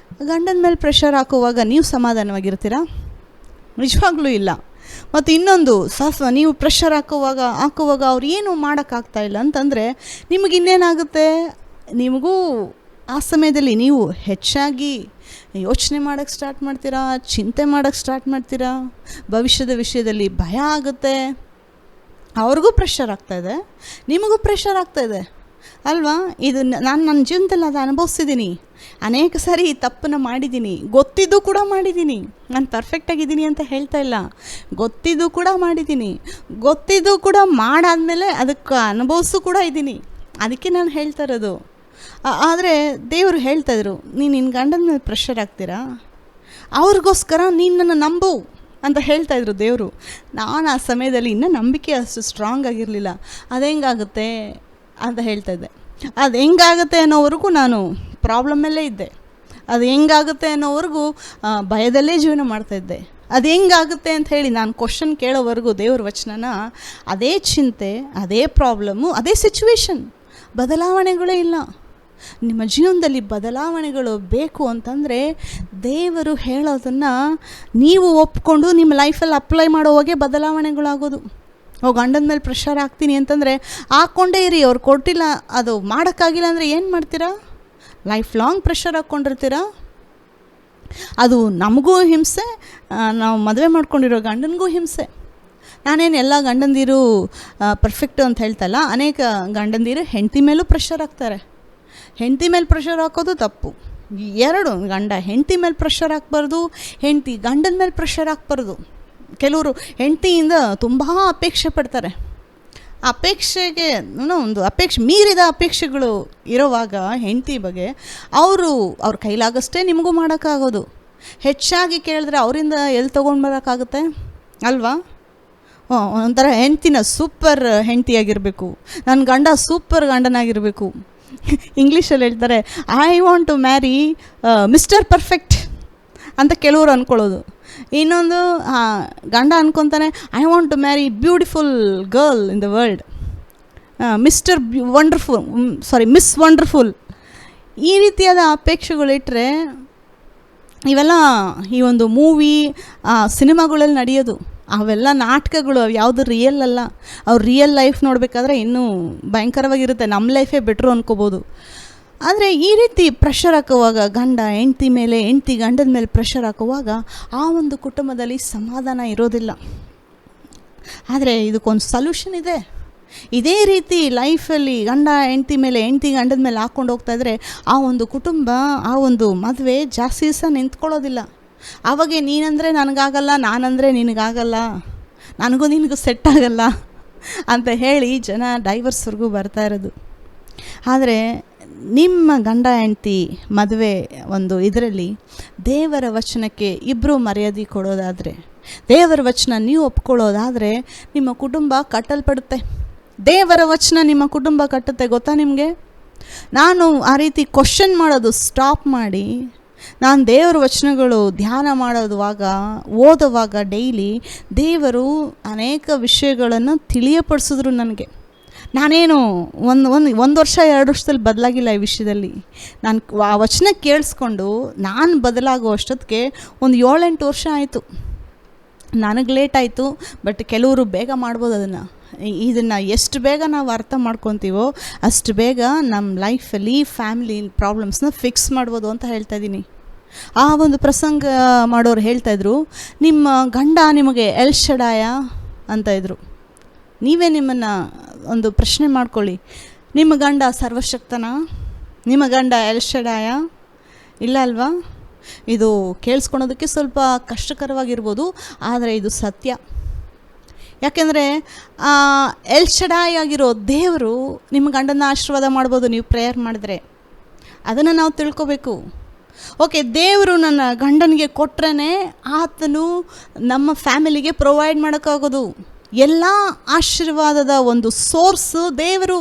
ಗಂಡನ ಮೇಲೆ ಪ್ರೆಷರ್ ಹಾಕುವಾಗ ನೀವು ಸಮಾಧಾನವಾಗಿರ್ತೀರಾ? ನಿಜವಾಗ್ಲೂ ಇಲ್ಲ. ಮತ್ತು ಇನ್ನೊಂದು ನೀವು ಪ್ರೆಷರ್ ಹಾಕುವಾಗ ಅವ್ರು ಏನು ಮಾಡೋಕ್ಕಾಗ್ತಾಯಿಲ್ಲ ಅಂತಂದರೆ ನಿಮಗಿನ್ನೇನಾಗುತ್ತೆ? ನಿಮಗೂ ಆ ಸಮಯದಲ್ಲಿ ನೀವು ಹೆಚ್ಚಾಗಿ ಯೋಚನೆ ಮಾಡೋಕ್ಕೆ ಸ್ಟಾರ್ಟ್ ಮಾಡ್ತೀರಾ, ಚಿಂತೆ ಮಾಡೋಕ್ಕೆ ಸ್ಟಾರ್ಟ್ ಮಾಡ್ತೀರಾ, ಭವಿಷ್ಯದ ವಿಷಯದಲ್ಲಿ ಭಯ ಆಗುತ್ತೆ. ಅವ್ರಿಗೂ ಪ್ರೆಷರ್ ಆಗ್ತಾಯಿದೆ, ನಿಮಗೂ ಪ್ರೆಷರ್ ಆಗ್ತಾಯಿದೆ ಅಲ್ವಾ? ಇದು ನಾನು ನನ್ನ ಜೀವನದಲ್ಲಿ ಅದು ಅನುಭವಿಸಿದ್ದೀನಿ. ಅನೇಕ ಸಾರಿ ಈ ತಪ್ಪನ್ನು ಮಾಡಿದ್ದೀನಿ, ಗೊತ್ತಿದ್ದು ಕೂಡ ಮಾಡಿದ್ದೀನಿ. ನಾನು ಪರ್ಫೆಕ್ಟಾಗಿದ್ದೀನಿ ಅಂತ ಹೇಳ್ತಾ ಇಲ್ಲ, ಗೊತ್ತಿದ್ದು ಕೂಡ ಮಾಡಿದ್ದೀನಿ, ಗೊತ್ತಿದ್ದು ಕೂಡ ಮಾಡಾದಮೇಲೆ ಅದಕ್ಕೆ ಅನುಭವಿಸು ಕೂಡ ಇದ್ದೀನಿ. ಅದಕ್ಕೆ ನಾನು ಹೇಳ್ತಾ ಇರೋದು. ಆದರೆ ದೇವರು ಹೇಳ್ತಾಯಿದ್ರು, ನೀನು ನಿನ್ನ ಗಂಡನ ಮೇಲೆ ಪ್ರೆಷರ್ ಆಗ್ತೀರಾ, ಅವ್ರಿಗೋಸ್ಕರ ನೀನು ನನ್ನ ನಂಬು ಅಂತ ಹೇಳ್ತಾಯಿದ್ರು ದೇವರು. ನಾನು ಆ ಸಮಯದಲ್ಲಿ ಇನ್ನೂ ನಂಬಿಕೆ ಅಷ್ಟು ಸ್ಟ್ರಾಂಗ್ ಆಗಿರಲಿಲ್ಲ. ಅದು ಹೆಂಗಾಗುತ್ತೆ ಅಂತ ಹೇಳ್ತಾಯಿದ್ದೆ. ಅದು ಹೆಂಗಾಗುತ್ತೆ ಅನ್ನೋವರೆಗೂ ನಾನು ಪ್ರಾಬ್ಲಮ್ಮಲ್ಲೇ ಇದ್ದೆ. ಅದು ಹೆಂಗಾಗುತ್ತೆ ಅನ್ನೋವರೆಗೂ ಭಯದಲ್ಲೇ ಜೀವನ ಮಾಡ್ತಾಯಿದ್ದೆ. ಅದು ಹೆಂಗಾಗುತ್ತೆ ಅಂತ ಹೇಳಿ ನಾನು ಕ್ವಶನ್ ಕೇಳೋವರೆಗೂ ದೇವ್ರ ವಚನನ ಅದೇ ಚಿಂತೆ, ಅದೇ ಪ್ರಾಬ್ಲಮ್ಮು, ಅದೇ ಸಿಚುವೇಶನ್, ಬದಲಾವಣೆಗಳೇ ಇಲ್ಲ. ನಿಮ್ಮ ಜೀವನದಲ್ಲಿ ಬದಲಾವಣೆಗಳು ಬೇಕು ಅಂತಂದರೆ ದೇವರು ಹೇಳೋದನ್ನು ನೀವು ಒಪ್ಕೊಂಡು ನಿಮ್ಮ ಲೈಫಲ್ಲಿ ಅಪ್ಲೈ ಮಾಡೋವಾಗೆ ಬದಲಾವಣೆಗಳಾಗೋದು. ಗಂಡನ ಮೇಲೆ ಪ್ರೆಷರ್ ಹಾಕ್ತೀನಿ ಅಂತಂದರೆ ಹಾಕ್ಕೊಂಡೇ ಇರಿ. ಅವ್ರು ಕೊಟ್ಟಿಲ್ಲ, ಅದು ಮಾಡೋಕ್ಕಾಗಿಲ್ಲ ಅಂದರೆ ಏನು ಮಾಡ್ತೀರಾ? ಲೈಫ್ ಲಾಂಗ್ ಪ್ರೆಷರ್ ಹಾಕ್ಕೊಂಡಿರ್ತೀರಾ. ಅದು ನಮಗೂ ಹಿಂಸೆ, ನಾವು ಮದುವೆ ಮಾಡ್ಕೊಂಡಿರೋ ಗಂಡನಿಗೂ ಹಿಂಸೆ. ನಾನೇನು ಎಲ್ಲ ಗಂಡಂದಿರು ಪರ್ಫೆಕ್ಟು ಅಂತ ಹೇಳ್ತಲ್ಲ, ಅನೇಕ ಗಂಡಂದಿರು ಹೆಂಡತಿ ಮೇಲೂ ಪ್ರೆಷರ್ ಹಾಕ್ತಾರೆ. ಹೆಂಡತಿ ಮೇಲೆ ಪ್ರೆಷರ್ ಹಾಕೋದು ತಪ್ಪು. 2, ಗಂಡ ಹೆಂಡತಿ ಮೇಲೆ ಪ್ರೆಷರ್ ಹಾಕ್ಬಾರ್ದು, ಹೆಂಡತಿ ಗಂಡನ ಮೇಲೆ ಪ್ರೆಷರ್ ಹಾಕ್ಬಾರ್ದು. ಕೆಲವರು ಹೆಂಡತಿಯಿಂದ ತುಂಬ ಅಪೇಕ್ಷೆ ಪಡ್ತಾರೆ. ಅಪೇಕ್ಷೆಗೆ ಒಂದು ಮೀರಿದ ಅಪೇಕ್ಷೆಗಳು ಇರೋವಾಗ ಹೆಂಡತಿ ಬಗ್ಗೆ ಅವ್ರ ಕೈಲಾಗಷ್ಟೇ ನಿಮಗೂ ಮಾಡೋಕ್ಕಾಗೋದು. ಹೆಚ್ಚಾಗಿ ಕೇಳಿದ್ರೆ ಅವರಿಂದ ಎಲ್ಲಿ ತೊಗೊಂಡು ಬರೋಕ್ಕಾಗುತ್ತೆ ಅಲ್ವಾ? ಒಂಥರ ಹೆಂಡ್ತಿನ ಸೂಪರ್ ಹೆಂಡ್ತಿಯಾಗಿರಬೇಕು, ನನ್ನ ಗಂಡ ಸೂಪರ್ ಗಂಡನಾಗಿರಬೇಕು. ಇಂಗ್ಲೀಷಲ್ಲಿ ಹೇಳ್ತಾರೆ, I want to marry mister perfect ಅಂತ ಕೆಲವರು ಅಂದ್ಕೊಳ್ಳೋದು. ಇನ್ನೊಂದು ಗಂಡ ಅಂದ್ಕೊತಾನೆ, I want to marry beautiful girl in the world, miss wonderful. ಈ ರೀತಿಯಾದ ಅಪೇಕ್ಷೆಗಳಿಟ್ಟರೆ ಇವೆಲ್ಲ ಈ ಒಂದು ಮೂವಿ ಸಿನಿಮಾಗಳಲ್ಲಿ ನಡೆಯೋದು. ಅವೆಲ್ಲ ನಾಟಕಗಳು, ಅವು ಯಾವುದು ರಿಯಲ್ ಅಲ್ಲ. ಅವ್ರು ರಿಯಲ್ ಲೈಫ್ ನೋಡಬೇಕಾದ್ರೆ ಇನ್ನೂ ಭಯಂಕರವಾಗಿರುತ್ತೆ. ನಮ್ಮ ಲೈಫೇ ಬೆಟ್ರು ಅನ್ಕೋಬೋದು. ಆದರೆ ಈ ರೀತಿ ಪ್ರೆಷರ್ ಹಾಕುವಾಗ ಗಂಡ ಹೆಂಡ್ತಿ ಮೇಲೆ, ಹೆಂಡ್ತಿ ಗಂಡನ ಮೇಲೆ ಪ್ರೆಷರ್ ಹಾಕುವಾಗ ಆ ಒಂದು ಕುಟುಂಬದಲ್ಲಿ ಸಮಾಧಾನ ಇರೋದಿಲ್ಲ. ಆದರೆ ಇದಕ್ಕೊಂದು ಸೊಲ್ಯೂಷನ್ ಇದೆ. ಇದೇ ರೀತಿ ಲೈಫಲ್ಲಿ ಗಂಡ ಹೆಂಡ್ತಿ ಮೇಲೆ, ಹೆಂಡ್ತಿ ಗಂಡದ ಮೇಲೆ ಹಾಕ್ಕೊಂಡು ಹೋಗ್ತಾಯಿದ್ರೆ ಆ ಒಂದು ಕುಟುಂಬ, ಆ ಒಂದು ಮದುವೆ ಜಾಸ್ತಿ ದಿವಸ ನಿಂತ್ಕೊಳ್ಳೋದಿಲ್ಲ. ಆವಾಗೆ ನೀನಂದರೆ ನನಗಾಗಲ್ಲ, ನಾನಂದರೆ ನಿನಗಾಗಲ್ಲ, ನನಗೂ ನಿನಗೂ ಸೆಟ್ ಆಗಲ್ಲ ಅಂತ ಹೇಳಿ ಜನ ಡೈವರ್ಸ್ವರೆಗೂ ಬರ್ತಾ ಇರೋದು. ಆದರೆ ನಿಮ್ಮ ಗಂಡ ಹೆಂಡ್ತಿ ಮದುವೆ ಒಂದು ಇದರಲ್ಲಿ ದೇವರ ವಚನಕ್ಕೆ ಇಬ್ಬರು ಮರ್ಯಾದೆ ಕೊಡೋದಾದರೆ, ದೇವರ ವಚನ ನೀವು ಒಪ್ಕೊಳ್ಳೋದಾದರೆ ನಿಮ್ಮ ಕುಟುಂಬ ಕಟ್ಟಲ್ಪಡುತ್ತೆ. ದೇವರ ವಚನ ನಿಮ್ಮ ಕುಟುಂಬ ಕಟ್ಟುತ್ತೆ. ಗೊತ್ತಾ ನಿಮಗೆ? ನಾನು ಆ ರೀತಿ ಕ್ವಶನ್ ಮಾಡೋದು ಸ್ಟಾಪ್ ಮಾಡಿ, ನಾನು ದೇವರ ವಚನಗಳು ಧ್ಯಾನ ಮಾಡೋದುವಾಗ, ಓದುವಾಗ ಡೈಲಿ ದೇವರು ಅನೇಕ ವಿಷಯಗಳನ್ನು ತಿಳಿಯಪಡಿಸಿದ್ರು ನನಗೆ. ನಾನೇನು ಒಂದು ವರ್ಷ 2 ವರ್ಷದಲ್ಲಿ ಬದಲಾಗಿಲ್ಲ ಈ ವಿಷಯದಲ್ಲಿ. ನಾನು ಆ ವಚನ ಕೇಳಿಸ್ಕೊಂಡು ನಾನು ಬದಲಾಗೋ ಅಷ್ಟೊತ್ತಿಗೆ ಒಂದು 7-8 ವರ್ಷ ಆಯಿತು. ನನಗೆ ಲೇಟ್ ಆಯಿತು, ಬಟ್ ಕೆಲವರು ಬೇಗ ಮಾಡ್ಬೋದು. ಇದನ್ನು ಎಷ್ಟು ಬೇಗ ನಾವು ಅರ್ಥ ಮಾಡ್ಕೊತೀವೋ ಅಷ್ಟು ಬೇಗ ನಮ್ಮ ಲೈಫಲ್ಲಿ ಫ್ಯಾಮಿಲಿ ಪ್ರಾಬ್ಲಮ್ಸ್ನ ಫಿಕ್ಸ್ ಮಾಡ್ಬೋದು ಅಂತ ಹೇಳ್ತಾ ಇದ್ದೀನಿ. ಆ ಒಂದು ಪ್ರಸಂಗ ಮಾಡೋರು ಹೇಳ್ತಾಯಿದ್ರು, ನಿಮ್ಮ ಗಂಡ ನಿಮಗೆ ಎಲ್ ಶಡಾಯ ಅಂತ ಇದ್ರು. ನೀವೇ ನಿಮ್ಮನ್ನು ಒಂದು ಪ್ರಶ್ನೆ ಮಾಡ್ಕೊಳ್ಳಿ, ನಿಮ್ಮ ಗಂಡ ಸರ್ವಶಕ್ತನಾ? ನಿಮ್ಮ ಗಂಡ ಎಲ್ ಶಡಾಯ? ಇಲ್ಲ ಅಲ್ವಾ? ಇದು ಕೇಳಿಸ್ಕೊಳೋದಕ್ಕೆ ಸ್ವಲ್ಪ ಕಷ್ಟಕರವಾಗಿರ್ಬೋದು, ಆದರೆ ಇದು ಸತ್ಯ. ಯಾಕೆಂದರೆ ಎಲ್ ಶಡಾಯ್ ಆಗಿರೋ ದೇವರು ನಿಮ್ಮ ಗಂಡನ ಆಶೀರ್ವಾದ ಮಾಡ್ಬೋದು ನೀವು ಪ್ರೇಯರ್ ಮಾಡಿದ್ರೆ. ಅದನ್ನು ನಾವು ತಿಳ್ಕೊಬೇಕು. ಓಕೆ, ದೇವರು ನನ್ನ ಗಂಡನಿಗೆ ಕೊಟ್ರೇ ಆತನು ನಮ್ಮ ಫ್ಯಾಮಿಲಿಗೆ ಪ್ರೊವೈಡ್ ಮಾಡೋಕ್ಕಾಗೋದು. ಎಲ್ಲ ಆಶೀರ್ವಾದದ ಒಂದು ಸೋರ್ಸು ದೇವರು.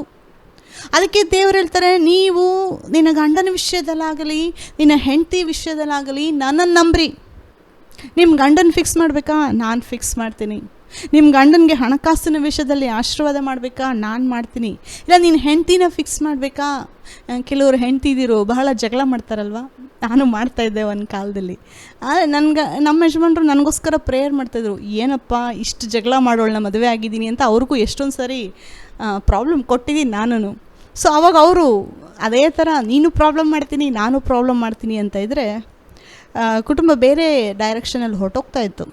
ಅದಕ್ಕೆ ದೇವರು ಹೇಳ್ತಾರೆ, ನೀವು ನಿನ್ನ ಗಂಡನ ವಿಷಯದಲ್ಲಾಗಲಿ ನಿನ್ನ ಹೆಂಡತಿ ವಿಷಯದಲ್ಲಾಗಲಿ ನನ್ನನ್ನು ನಂಬ್ರಿ. ನಿಮ್ಮ ಗಂಡನ ಫಿಕ್ಸ್ ಮಾಡಬೇಕಾ? ನಾನು ಫಿಕ್ಸ್ ಮಾಡ್ತೀನಿ. ನಿಮ್ಮ ಗಂಡನಿಗೆ ಹಣಕಾಸಿನ ವಿಷಯದಲ್ಲಿ ಆಶೀರ್ವಾದ ಮಾಡಬೇಕಾ? ನಾನು ಮಾಡ್ತೀನಿ. ಇಲ್ಲ ನಿನ್ನ ಹೆಂಡ್ತಿನ ಫಿಕ್ಸ್ ಮಾಡಬೇಕಾ? ಕೆಲವರು ಹೆಂಡ್ತಿದಿರು ಬಹಳ ಜಗಳ ಮಾಡ್ತಾರಲ್ವ, ನಾನು ಮಾಡ್ತಾಯಿದ್ದೆ ಒಂದು ಕಾಲದಲ್ಲಿ. ಆದರೆ ನಮ್ಮ ಯಜಮಾನ್ರು ನನಗೋಸ್ಕರ ಪ್ರೇಯರ್ ಮಾಡ್ತಾಯಿದ್ರು. ಏನಪ್ಪ ಇಷ್ಟು ಜಗಳ ಮಾಡೋಳನ್ನ ಮದುವೆ ಆಗಿದ್ದೀನಿ ಅಂತ ಅವ್ರಿಗೂ ಎಷ್ಟೊಂದು ಸಾರಿ ಪ್ರಾಬ್ಲಮ್ ಕೊಟ್ಟಿದ್ದೀನಿ ನಾನು. ಸೊ ಅವಾಗ ಅವರು ಅದೇ ಥರ ನೀನು ಪ್ರಾಬ್ಲಮ್ ಮಾಡ್ತೀನಿ, ನಾನು ಪ್ರಾಬ್ಲಮ್ ಮಾಡ್ತೀನಿ ಅಂತ ಇದ್ದರೆ ಕುಟುಂಬ ಬೇರೆ ಡೈರೆಕ್ಷನಲ್ಲಿ ಹೊರಟೋಗ್ತಾಯಿತ್ತು.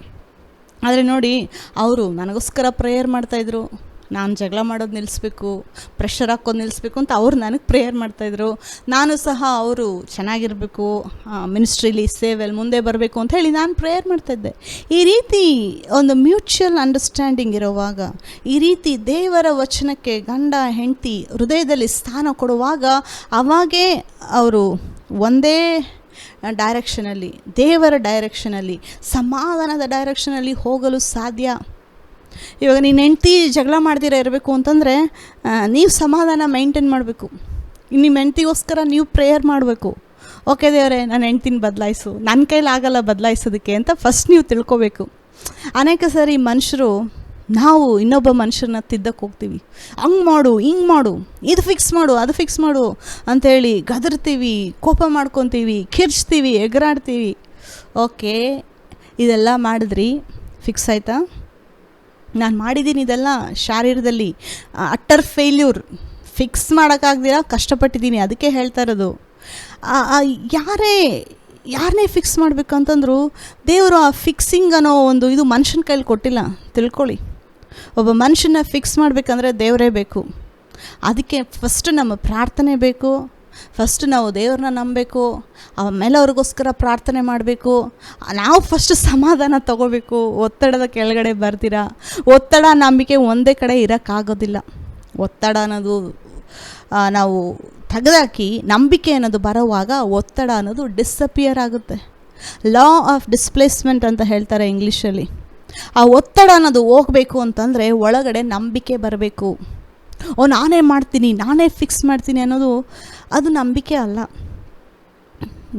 ಆದರೆ ನೋಡಿ, ಅವರು ನನಗೋಸ್ಕರ ಪ್ರೇಯರ್ ಮಾಡ್ತಾಯಿದ್ರು. ನಾನು ಜಗಳ ಮಾಡೋದು ನಿಲ್ಲಿಸ್ಬೇಕು, ಪ್ರೆಷರ್ ಹಾಕೋದು ನಿಲ್ಲಿಸ್ಬೇಕು ಅಂತ ಅವ್ರು ನನಗೆ ಪ್ರೇಯರ್ ಮಾಡ್ತಾಯಿದ್ರು. ನಾನು ಸಹ ಅವರು ಚೆನ್ನಾಗಿರಬೇಕು, ಮಿನಿಸ್ಟ್ರಿಲಿ ಸೇವೆಯಲ್ಲಿ ಮುಂದೆ ಬರಬೇಕು ಅಂತ ಹೇಳಿ ನಾನು ಪ್ರೇಯರ್ ಮಾಡ್ತಾಯಿದ್ದೆ. ಈ ರೀತಿ ಒಂದು ಮ್ಯೂಚುವಲ್ ಅಂಡರ್ಸ್ಟ್ಯಾಂಡಿಂಗ್ ಇರೋವಾಗ, ಈ ರೀತಿ ದೇವರ ವಚನಕ್ಕೆ ಗಂಡ ಹೆಂಡತಿ ಹೃದಯದಲ್ಲಿ ಸ್ಥಾನ ಕೊಡುವಾಗ, ಅವಾಗೇ ಅವರು ಒಂದೇ ಡೈರೆಕ್ಷನಲ್ಲಿ, ದೇವರ ಡೈರೆಕ್ಷನಲ್ಲಿ, ಸಮಾಧಾನದ ಡೈರೆಕ್ಷನಲ್ಲಿ ಹೋಗಲು ಸಾಧ್ಯ. ಇವಾಗ ನೀನು ಹೆಂಡ್ತಿ ಜಗಳ ಮಾಡ್ದಿರ ಇರಬೇಕು ಅಂತಂದರೆ ನೀವು ಸಮಾಧಾನ ಮೇಂಟೈನ್ ಮಾಡಬೇಕು. ನಿಮ್ಮ ಹೆಂಡ್ತಿಗೋಸ್ಕರ ನೀವು ಪ್ರೇಯರ್ ಮಾಡಬೇಕು. ಓಕೆ ದೇವರೇ, ನನ್ನ ಹೆಂಡ್ತಿನ ಬದಲಾಯಿಸು, ನನ್ನ ಕೈಲಾಗಲ್ಲ ಬದಲಾಯಿಸೋದಕ್ಕೆ ಅಂತ ಫಸ್ಟ್ ನೀವು ತಿಳ್ಕೊಬೇಕು. ಅನೇಕ ಸಾರಿ ಮನುಷ್ಯರು, ನಾವು ಇನ್ನೊಬ್ಬ ಮನುಷ್ಯರನ್ನ ತಿದ್ದಕ್ಕೆ ಹೋಗ್ತೀವಿ. ಹಂಗೆ ಮಾಡು, ಹಿಂಗೆ ಮಾಡು, ಇದು ಫಿಕ್ಸ್ ಮಾಡು, ಅದು ಫಿಕ್ಸ್ ಮಾಡು ಅಂಥೇಳಿ ಗದರ್ತೀವಿ, ಕೋಪ ಮಾಡ್ಕೊತೀವಿ, ಕಿರ್ಚ್ತೀವಿ, ಎಗರಾಡ್ತೀವಿ. ಓಕೆ, ಇದೆಲ್ಲ ಮಾಡಿದ್ರಿ, ಫಿಕ್ಸ್ ಆಯಿತಾ? ನಾನು ಮಾಡಿದ್ದೀನಿ ಇದೆಲ್ಲ ಶಾರೀರದಲ್ಲಿ ಅಟ್ಟರ್ ಫೇಲ್ಯೂರ್, ಫಿಕ್ಸ್ ಮಾಡೋಕ್ಕಾಗ್ದಿರ ಕಷ್ಟಪಟ್ಟಿದ್ದೀನಿ. ಅದಕ್ಕೆ ಹೇಳ್ತಾ ಇರೋದು, ಯಾರನ್ನೇ ಫಿಕ್ಸ್ ಮಾಡಬೇಕಂತಂದ್ರು ದೇವರು ಆ ಫಿಕ್ಸಿಂಗ್ ಅನ್ನೋ ಒಂದು ಇದು ಮನುಷ್ಯನ ಕೈಲಿ ಕೊಟ್ಟಿಲ್ಲ. ತಿಳ್ಕೊಳ್ಳಿ, ಒಬ್ಬ ಮನುಷ್ಯನ ಫಿಕ್ಸ್ ಮಾಡಬೇಕಂದ್ರೆ ದೇವರೇ ಬೇಕು. ಅದಕ್ಕೆ ಫಸ್ಟ್ ನಮ್ಮ ಪ್ರಾರ್ಥನೆ ಬೇಕು. ಫಸ್ಟ್ ನಾವು ದೇವ್ರನ್ನ ನಂಬಬೇಕು, ಆಮೇಲೆ ಅವ್ರಿಗೋಸ್ಕರ ಪ್ರಾರ್ಥನೆ ಮಾಡಬೇಕು. ನಾವು ಫಸ್ಟ್ ಸಮಾಧಾನ ತಗೋಬೇಕು. ಒತ್ತಡದ ಕೆಳಗಡೆ ಬರ್ತೀರಾ? ಒತ್ತಡ ನಂಬಿಕೆ ಒಂದೇ ಕಡೆ ಇರೋಕ್ಕಾಗೋದಿಲ್ಲ. ಒತ್ತಡ ಅನ್ನೋದು ನಾವು ತೆಗೆದಾಕಿ ನಂಬಿಕೆ ಅನ್ನೋದು ಬರೋವಾಗ ಒತ್ತಡ ಅನ್ನೋದು ಡಿಸಪಿಯರ್ ಆಗುತ್ತೆ. ಲಾ ಆಫ್ ಡಿಸ್ಪ್ಲೇಸ್ಮೆಂಟ್ ಅಂತ ಹೇಳ್ತಾರೆ ಇಂಗ್ಲೀಷಲ್ಲಿ. ಆ ಒತ್ತಡ ಅನ್ನೋದು ಹೋಗಬೇಕು ಅಂತಂದರೆ ಒಳಗಡೆ ನಂಬಿಕೆ ಬರಬೇಕು. ನಾನೇ ಮಾಡ್ತೀನಿ, ನಾನೇ ಫಿಕ್ಸ್ ಮಾಡ್ತೀನಿ ಅನ್ನೋದು ಅದು ನಂಬಿಕೆ ಅಲ್ಲ.